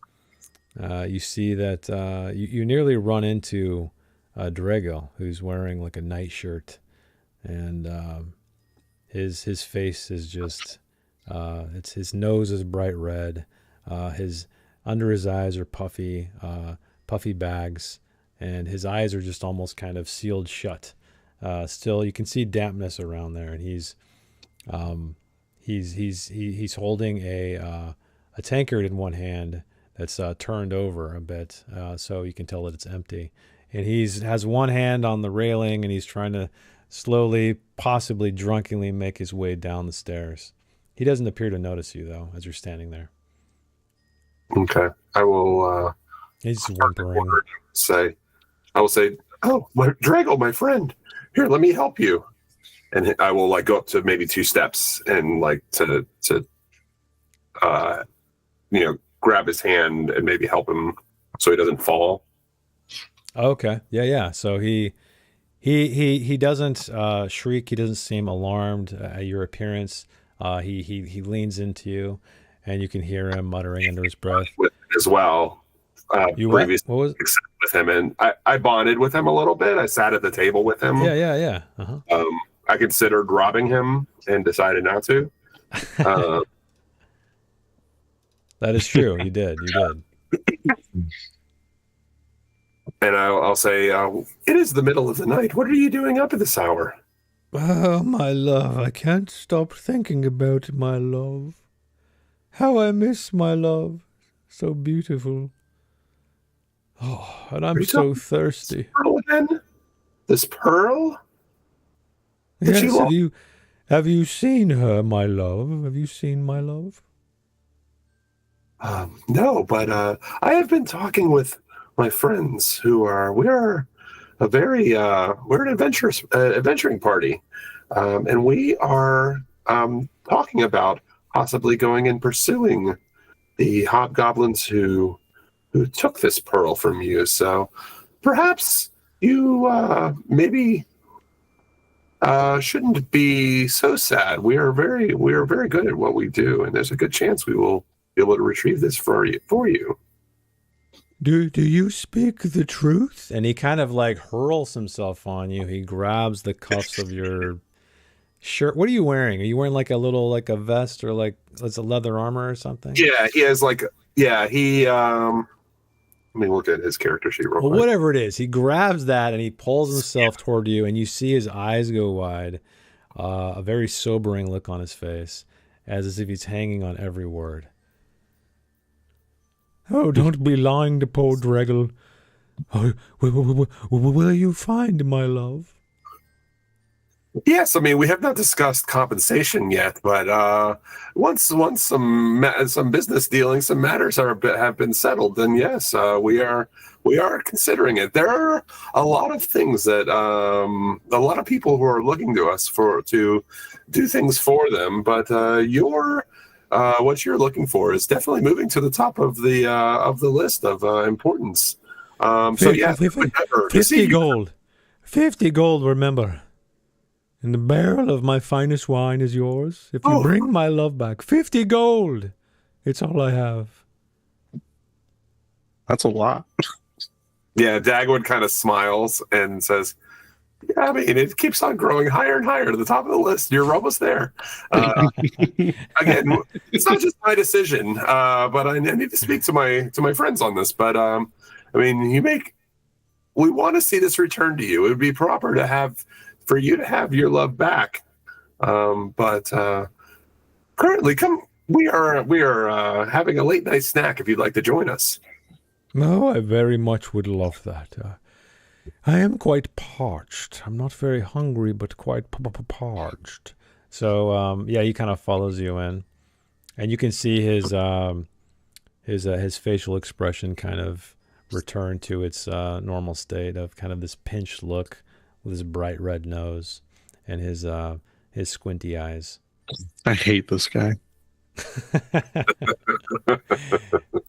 you see that you nearly run into Drago, who's wearing like a nightshirt, and his face is just his nose is bright red. His under his eyes are puffy bags, and his eyes are just almost kind of sealed shut. Still, you can see dampness around there, and he's holding a tankard in one hand that's turned over a bit, so you can tell that it's empty. And has one hand on the railing, and he's trying to slowly, possibly drunkenly, make his way down the stairs. He doesn't appear to notice you, though, as you're standing there. Okay. I will He's whimpering. I will say, "Oh, Drago, my friend. Here, let me help you." And I will like go up to maybe 2 steps and like to grab his hand and maybe help him so he doesn't fall. Okay. Yeah. So he doesn't shriek. He doesn't seem alarmed at your appearance. He leans into you, and you can hear him muttering under his breath. As well. You previously what was? With him, and I bonded with him a little bit. I sat at the table with him. Yeah. Uh-huh. I considered robbing him and decided not to. That is true. You did. And I'll say, it is the middle of the night. What are you doing up at this hour? Oh, my love, I can't stop thinking about my love. How I miss my love. So beautiful. Oh, and I'm so thirsty. Pearl again? This Pearl? Yes, have you seen her, my love? Have you seen my love? No, but I have been talking with my friends we're an adventuring party, and we are talking about possibly going and pursuing the hobgoblins who took this pearl from you. So perhaps you maybe shouldn't be so sad. We are very good at what we do, and there's a good chance we will be able to retrieve this for you. Do you speak the truth? And he kind of like hurls himself on you. He grabs the cuffs of your shirt. What are you wearing? Are you wearing like a vest or like it's a leather armor or something? Yeah, he has let me look at his character sheet real quick. Whatever it is, he grabs that and he pulls himself toward you, and you see his eyes go wide, a very sobering look on his face, as if he's hanging on every word. Oh, don't be lying to poor Draggle. Oh, will you find my love? Yes, I mean we have not discussed compensation yet, but once some business dealings, some matters have been settled, then yes, we are considering it. There are a lot of things that a lot of people who are looking to us to do things for them, but what you're looking for is definitely moving to the top of the list of importance. 50 gold. 50 gold, remember. And the barrel of my finest wine is yours. If you bring my love back, 50 gold. It's all I have. That's a lot. Yeah, Dagwood kind of smiles and says, "Yeah, I mean, it keeps on growing higher and higher to the top of the list. You're almost there." Again, it's not just my decision, but I need to speak to my friends on this. But I mean, we want to see this return to you. It would be proper for you to have your love back. But currently, we are having a late night snack. If you'd like to join us. No, I very much would love that. I am quite parched. I'm not very hungry, but quite parched. So he kind of follows you in, and you can see his facial expression kind of return to its normal state of kind of this pinched look with his bright red nose and his squinty eyes. I hate this guy.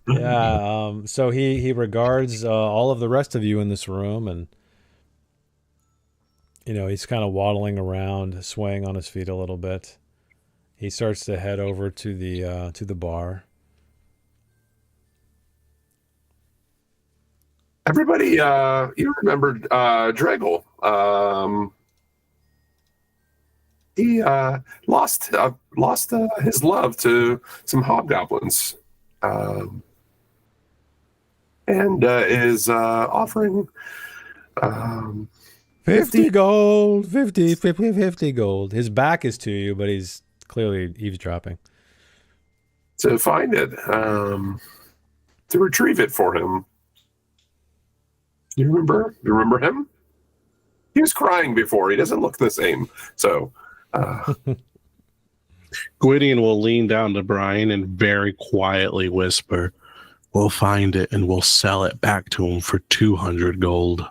Yeah. So he regards all of the rest of you in this room, and he's kind of waddling around, swaying on his feet a little bit. He starts to head over to the bar. Everybody, you remembered Draggle. He lost his love to some hobgoblins, and and is offering 50 gold, 50 gold. His back is to you, but he's clearly eavesdropping. to find it, to retrieve it for him. You remember him? He was crying before. He doesn't look the same. So Gwydion will lean down to Brian and very quietly whisper, "We'll find it and we'll sell it back to him for 200 gold."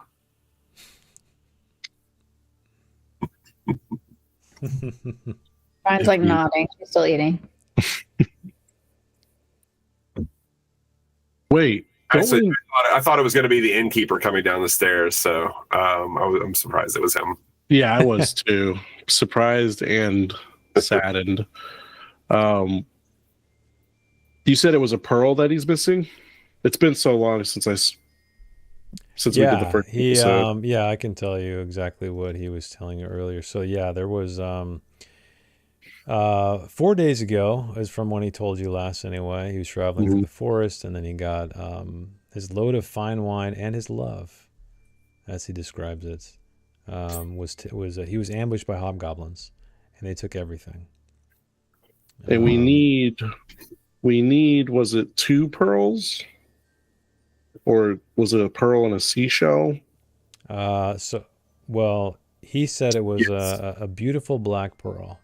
Brian's like nodding. She's still eating. Wait. I thought it was going to be the innkeeper coming down the stairs. So I'm surprised it was him. Yeah, I was too. Surprised and saddened. You said it was a pearl that he's missing? It's been so long since we did the first episode. Yeah, I can tell you exactly what he was telling you earlier. So yeah, there was 4 days ago is from when he told you last anyway. He was traveling through the forest, and then he got his load of fine wine and his love, as he describes it. He was ambushed by hobgoblins, and they took everything. And we need, was it 2 pearls? Or was it a pearl and a seashell? He said it was a beautiful black pearl.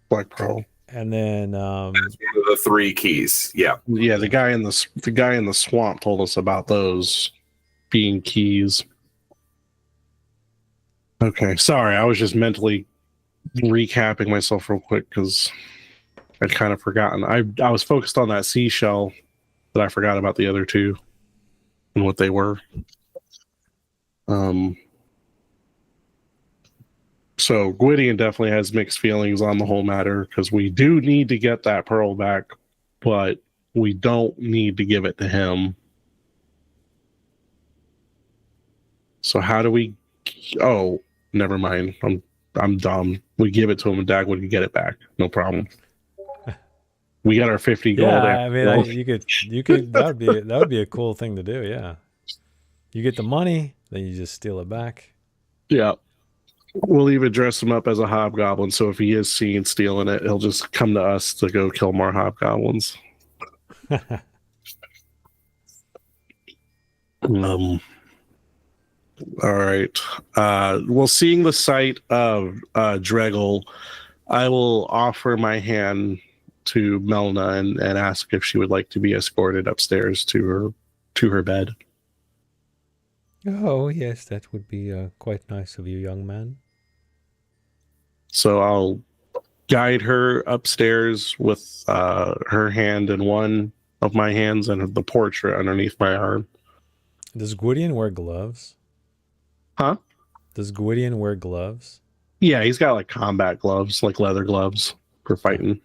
Black pearl. And then That's one of the 3 keys. Yeah. Yeah, the guy in the swamp told us about those being keys. Okay, sorry, I was just mentally recapping myself real quick because I'd kind of forgotten. I was focused on that seashell, but I forgot about the other 2 and what they were. So Gwydion definitely has mixed feelings on the whole matter because we do need to get that pearl back, but we don't need to give it to him. So how do we? Oh, never mind. I'm dumb. We give it to him, and Dagwood can get it back. No problem. We got our 50 gold. Yeah, I mean, you could. That would be a cool thing to do. Yeah, you get the money, then you just steal it back. Yeah. We'll even dress him up as a hobgoblin, so if he is seen stealing it, he'll just come to us to go kill more hobgoblins. All right. Well, seeing the sight of Dregel, I will offer my hand to Melna and ask if she would like to be escorted upstairs to her bed. Oh, yes, that would be quite nice of you, young man. So I'll guide her upstairs with her hand in one of my hands and the portrait underneath my arm. Does Gwydion wear gloves? Huh? Does Gwydion wear gloves? Yeah, he's got like combat gloves, like leather gloves for fighting.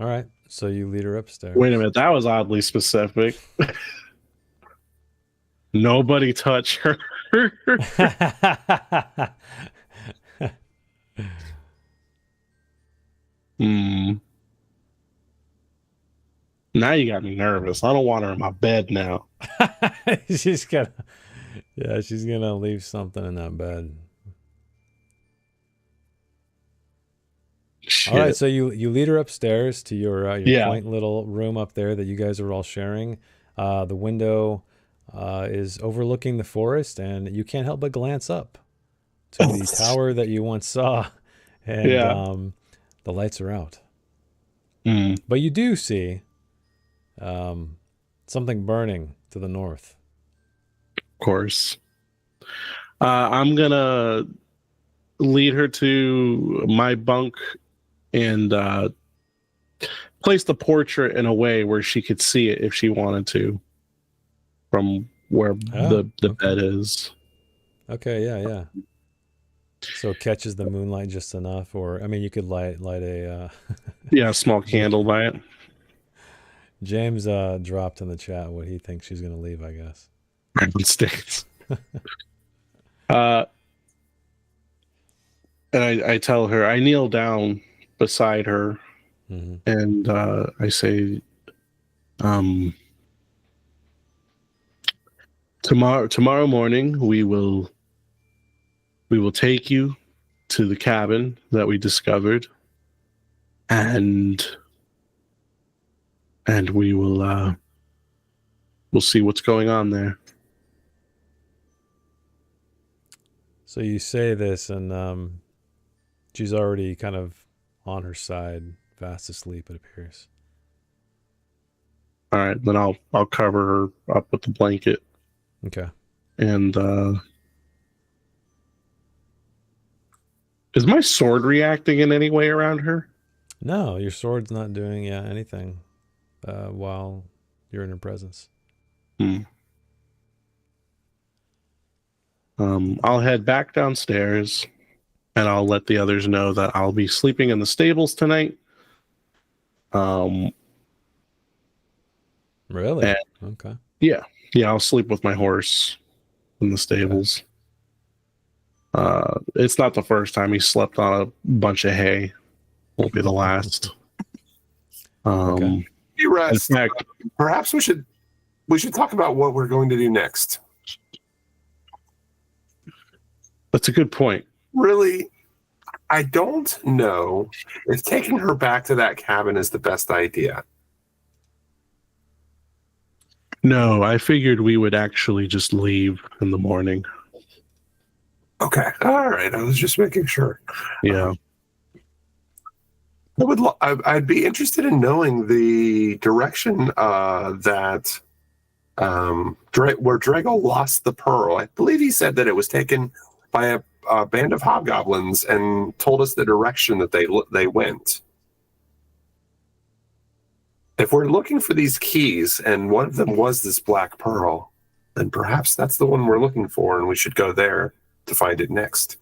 All right, so you lead her upstairs. Wait a minute, that was oddly specific. Nobody touch her. Now you got me nervous. I don't want her in my bed now. she's gonna leave something in that bed. Shit. All right, so you lead her upstairs to your quaint little room up there that you guys are all sharing. The window is overlooking the forest, and you can't help but glance up to the tower that you once saw, and the lights are out. But you do see something burning to the north. Of course. I'm gonna lead her to my bunk and place the portrait in a way where she could see it if she wanted to from where the bed is. Okay, yeah. So it catches the moonlight just enough, or I mean, you could light a a small candle by it. James dropped in the chat what he thinks she's gonna leave, I guess. Random sticks. And I tell her, I kneel down beside her, and I say, Tomorrow morning we will take you to the cabin that we discovered, and we will we'll see what's going on there. So you say this, and she's already kind of on her side, fast asleep, it appears. All right, then I'll cover her up with the blanket. Okay. And is my sword reacting in any way around her? No, your sword's not doing anything while you're in her presence. I'll head back downstairs, and I'll let the others know that I'll be sleeping in the stables tonight. Really? Okay. Yeah, I'll sleep with my horse in the stables. It's not the first time he slept on a bunch of hay. Won't be the last. Okay. You rest. In fact, Perhaps we should talk about what we're going to do next. that's a good point. Really, I don't know if taking her back to that cabin is the best idea. No, I figured we would actually just leave in the morning. Okay, all right. I was just making sure. Yeah. I'd be interested in knowing the direction that where Drago lost the pearl. I believe he said that it was taken by a band of hobgoblins and told us the direction that they went. If we're looking for these keys and one of them was this black pearl, then perhaps that's the one we're looking for, and we should go there to find it next.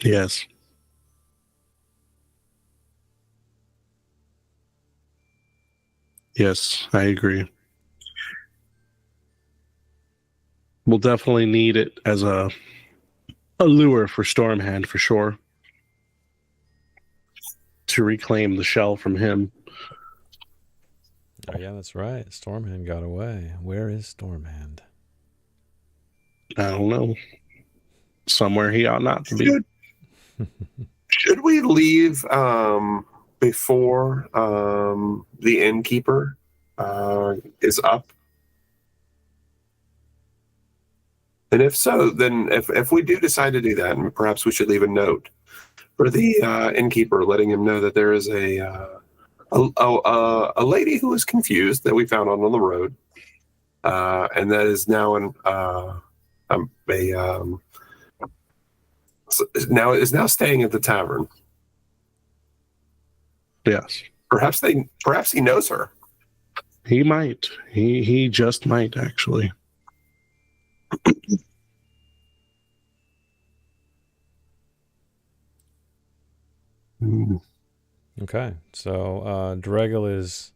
Yes. Yes, I agree. We'll definitely need it as a lure for Stormhand for sure. To reclaim the shell from him. Oh yeah, that's right. Stormhand got away. Where is Stormhand? I don't know. Somewhere he ought not to be. Should we leave before the innkeeper is up? And if so, then if we do decide to do that, perhaps we should leave a note for the innkeeper, letting him know that there is a lady who is confused that we found on the road, and that is now now staying at the tavern. Yes. Perhaps he knows her. He might. He just might, actually. Okay, so Drago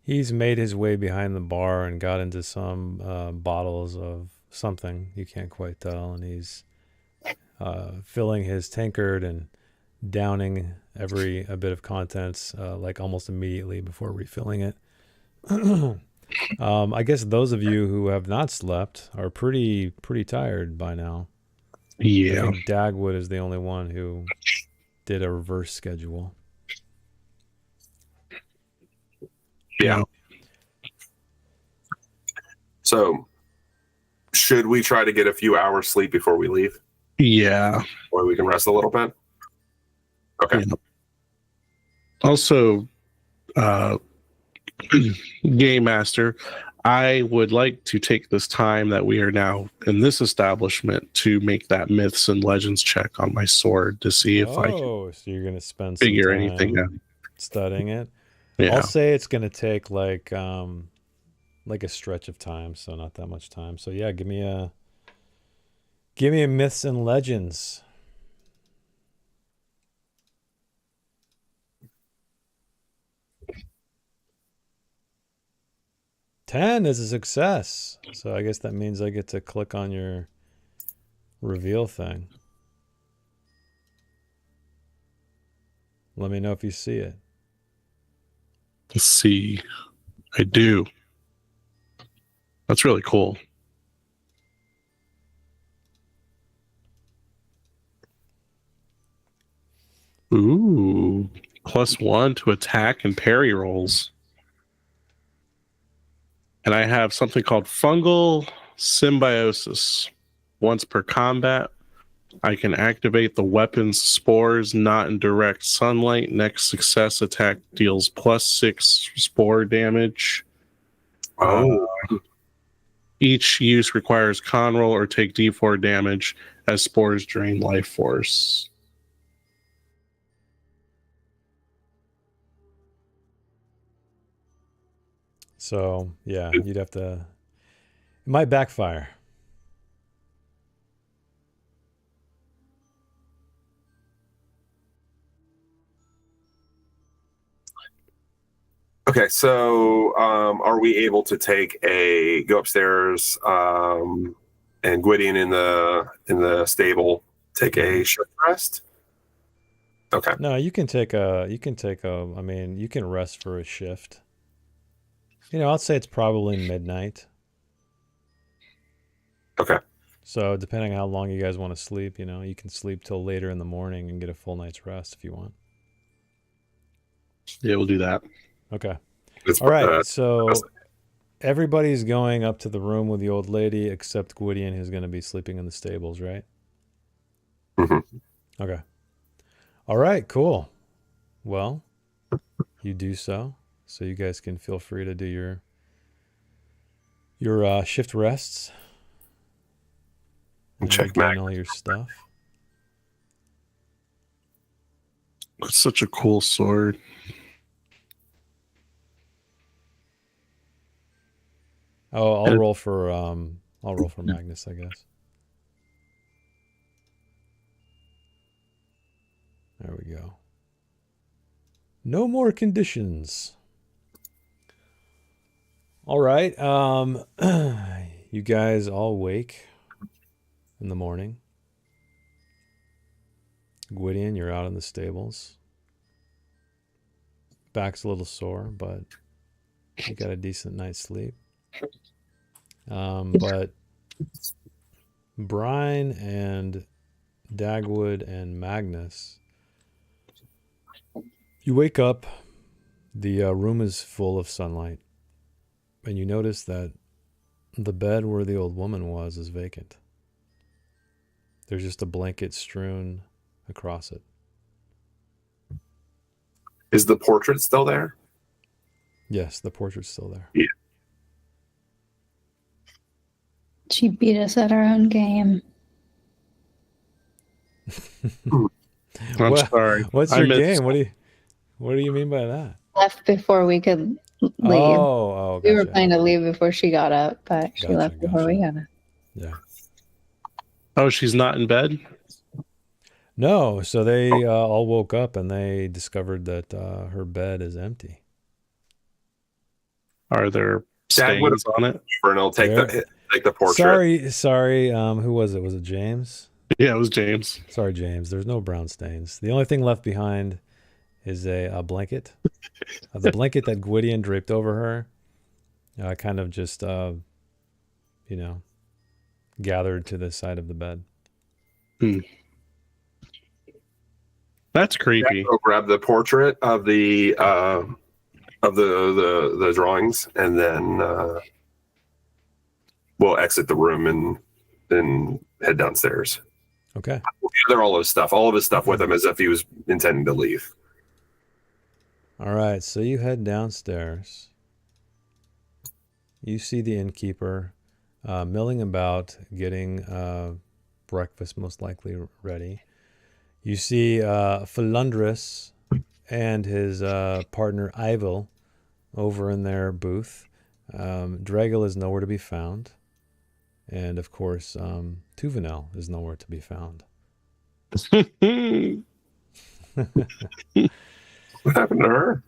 he's made his way behind the bar and got into some bottles of something you can't quite tell, and he's filling his tankard and downing a bit of contents like almost immediately before refilling it. I guess those of you who have not slept are pretty tired by now. Yeah. I think Dagwood is the only one who did a reverse schedule. Yeah. So, should we try to get a few hours sleep before we leave? Yeah. Or we can rest a little bit? Okay. Yeah. Also, Game Master, I would like to take this time that we are now in this establishment to make that myths and legends check on my sword to see if I can so you're gonna spend figure some time anything out. studying it. Yeah. I'll say it's gonna take like a stretch of time, so not that much time. So yeah, give me a myths and legends. Ten is a success. So I guess that means I get to click on your reveal thing. Let me know if you see it. Let's see. I do. That's really cool. Ooh, +1 to attack and parry rolls. And I have something called fungal symbiosis. Once per combat, I can activate the weapon's spores not in direct sunlight. Next success attack deals +6 spore damage. Each use requires con roll or take d4 damage as spores drain life force. So yeah, you'd have to. It might backfire. Okay, so are we able to go upstairs and Gwydion in the stable take a short rest? Okay. No, you can take a. I mean, you can rest for a shift. I'd say it's probably midnight. Okay. So depending on how long you guys want to sleep, you can sleep till later in the morning and get a full night's rest if you want. Yeah, we'll do that. Okay. All right. So everybody's going up to the room with the old lady except Gwydion, who's going to be sleeping in the stables, right? Mm-hmm. Okay. All right. Cool. Well, you do so. So you guys can feel free to do your shift rests. And check back all your stuff. It's such a cool sword. Oh, I'll roll for Magnus, I guess. There we go. No more conditions. All right. You guys all wake in the morning. Gwydion, you're out in the stables. Back's a little sore, but you got a decent night's sleep. But Brian and Dagwood and Magnus, you wake up. The room is full of sunlight, and you notice that the bed where the old woman was is vacant. There's just a blanket strewn across it. Is the portrait still there? Yes, the portrait's still there. Yeah. She beat us at our own game. I'm sorry. What's your game? What do you mean by that? Left before we could leave. Oh, we were gotcha. planning to leave before she got up, but she left before we got up. Yeah. Oh, she's not in bed? No, so they all woke up and they discovered that her bed is empty. Are there stains on it? Bruno, take the portrait. Sorry. Who was it? Was it James? Yeah, it was James. Sorry, James. There's no brown stains. The only thing left behind is a blanket. The blanket that Gwydion draped over her, kind of just, gathered to the side of the bed. That's creepy. Go grab the portrait of the drawings, and then we'll exit the room and then head downstairs. Okay. We'll gather all of his stuff with him as if he was intending to leave. All right, so you head downstairs. You see the innkeeper milling about, getting breakfast most likely ready. You see Philandris and his partner Ivel over in their booth. Dragal is nowhere to be found. And of course, Tuvanel is nowhere to be found. What happened to her?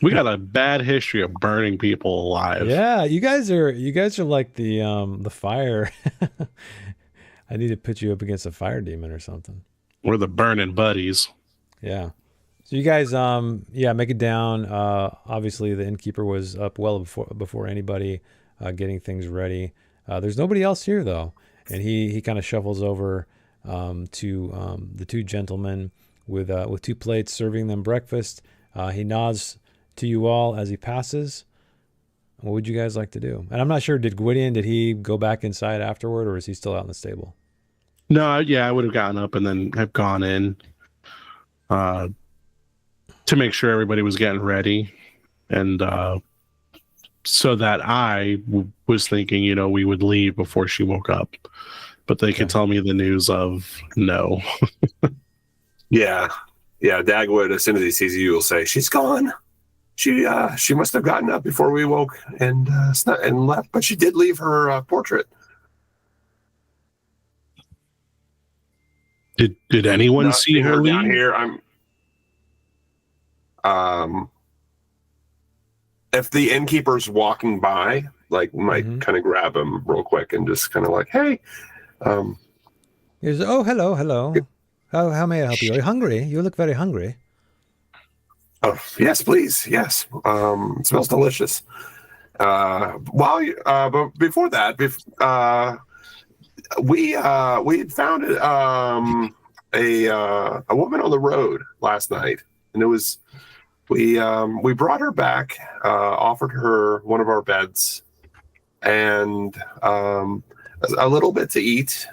We got a bad history of burning people alive. Yeah, you guys are like the fire. I need to put you up against a fire demon or something. We're the burning buddies. Yeah. So you guys, make it down. Obviously the innkeeper was up well before anybody, getting things ready. There's nobody else here though, and he kind of shuffles over to the two gentlemen with 2 plates, serving them breakfast. He nods to you all as he passes. What would you guys like to do? And I'm not sure, did he go back inside afterward, or is he still out in the stable? No, yeah, I would have gotten up and then have gone in to make sure everybody was getting ready. And so that was thinking, we would leave before she woke up. But they could tell me the news of no. Yeah. Dagwood, as soon as he sees you, will say, "She's gone. She must have gotten up before we woke and left, but she did leave her portrait." Did anyone see her leave? Down here? If the innkeeper's walking by, like, might kind of grab him real quick and just kind of like, "Hey." Hello. How may I help you? Are you hungry? You look very hungry. Oh, yes, please. Yes. It smells delicious. But before that, we had found a woman on the road last night, and it was we brought her back, offered her one of our beds, and a little bit to eat.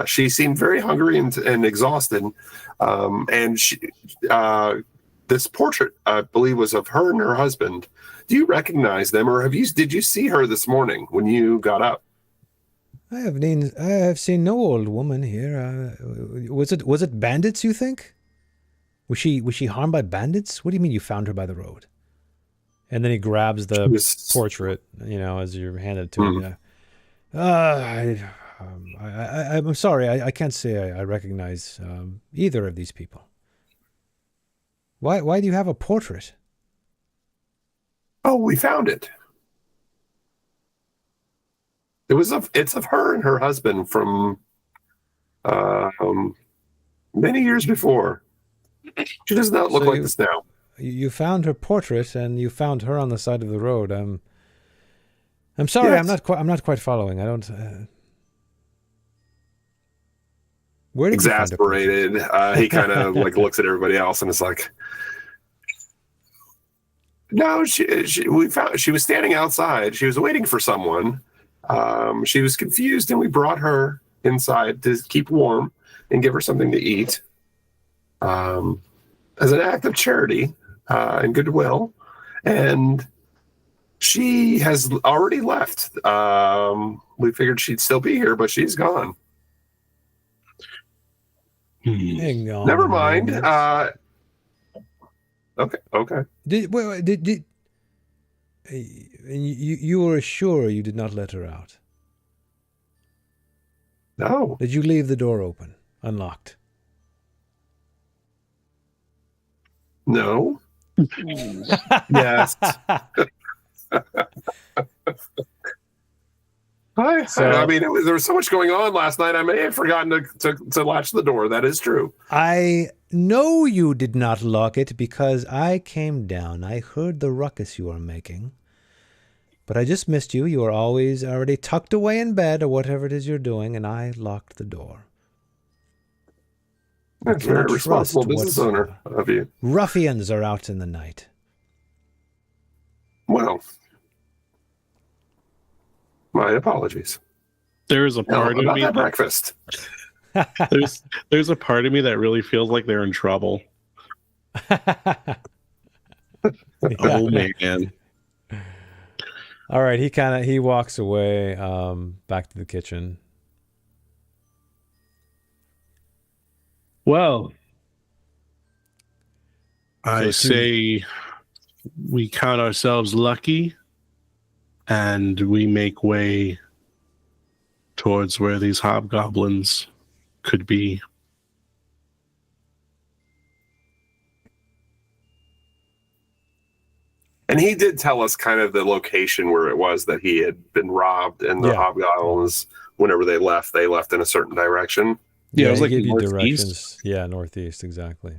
She seemed very hungry and exhausted, and this portrait, I believe, was of her and her husband. Do you recognize them, or did you see her this morning when you got up? I have seen no old woman here. Was it bandits, you think? Was she harmed by bandits? What do you mean you found her by the road? And then he grabs the portrait, as you're handed it to him. I'm sorry, I can't say I recognize either of these people. Why do you have a portrait? Oh, we found it. It's of her and her husband from many years before. She does not look like this now. You found her portrait, and you found her on the side of the road. I'm sorry, yes. I'm not quite following. I don't. Where did exasperated? He kind of like looks at everybody else and is like, "No, she was standing outside. She was waiting for someone. She was confused, and we brought her inside to keep warm and give her something to eat, as an act of charity and goodwill. And she has already left. We figured she'd still be here, but she's gone." Hang on. Never mind. Okay. Did you were sure you did not let her out? No. Did you leave the door open, unlocked? No. Yes. I mean, there was so much going on last night. I may have forgotten to latch the door. That is true. I know you did not lock it because I came down. I heard the ruckus you were making. But I just missed you. You were always already tucked away in bed or whatever it is you're doing, and I locked the door. That's very responsible business owner of you. Ruffians are out in the night. Well, my apologies. There's a part of me that breakfast. there's a part of me that really feels like they're in trouble. Oh man. All right, he walks away back to the kitchen. Well, I say we count ourselves lucky and we make way towards where these hobgoblins could be. And he did tell us kind of the location where it was that he had been robbed, and the hobgoblins, whenever they left in a certain direction. Yeah, it was he like gave you northeast. directions. Yeah, northeast, exactly.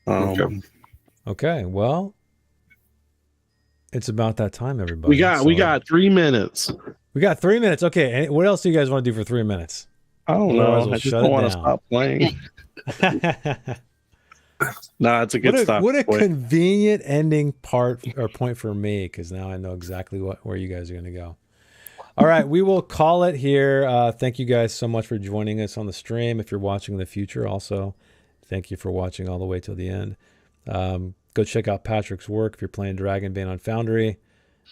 Um, Okay, well, it's about that time, everybody. we got 3 minutes. We got 3 minutes. Okay, and what else do you guys want to do for 3 minutes? I don't Otherwise, know. we'll I just shut don't it want to down. stop playing. Nah, it's a good stop. What a point. convenient ending part or point for me, because now I know exactly where you guys are going to go. All right, we will call it here. Thank you guys so much for joining us on the stream. If you're watching in the future, also, thank you for watching all the way till the end. Go check out Patrick's work if you're playing Dragonbane on Foundry.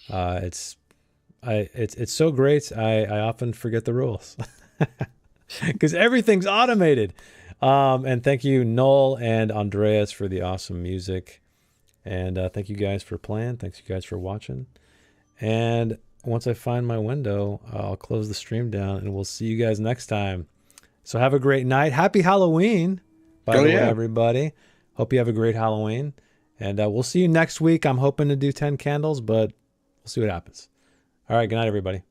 It's so great. I often forget the rules because everything's automated. And thank you, Noel and Andreas, for the awesome music. And thank you guys for playing. Thanks you guys for watching. And once I find my window, I'll close the stream down, and we'll see you guys next time. So have a great night. Happy Halloween, by the way, everybody. Hope you have a great Halloween. And we'll see you next week. I'm hoping to do 10 candles, but we'll see what happens. All right, good night, everybody.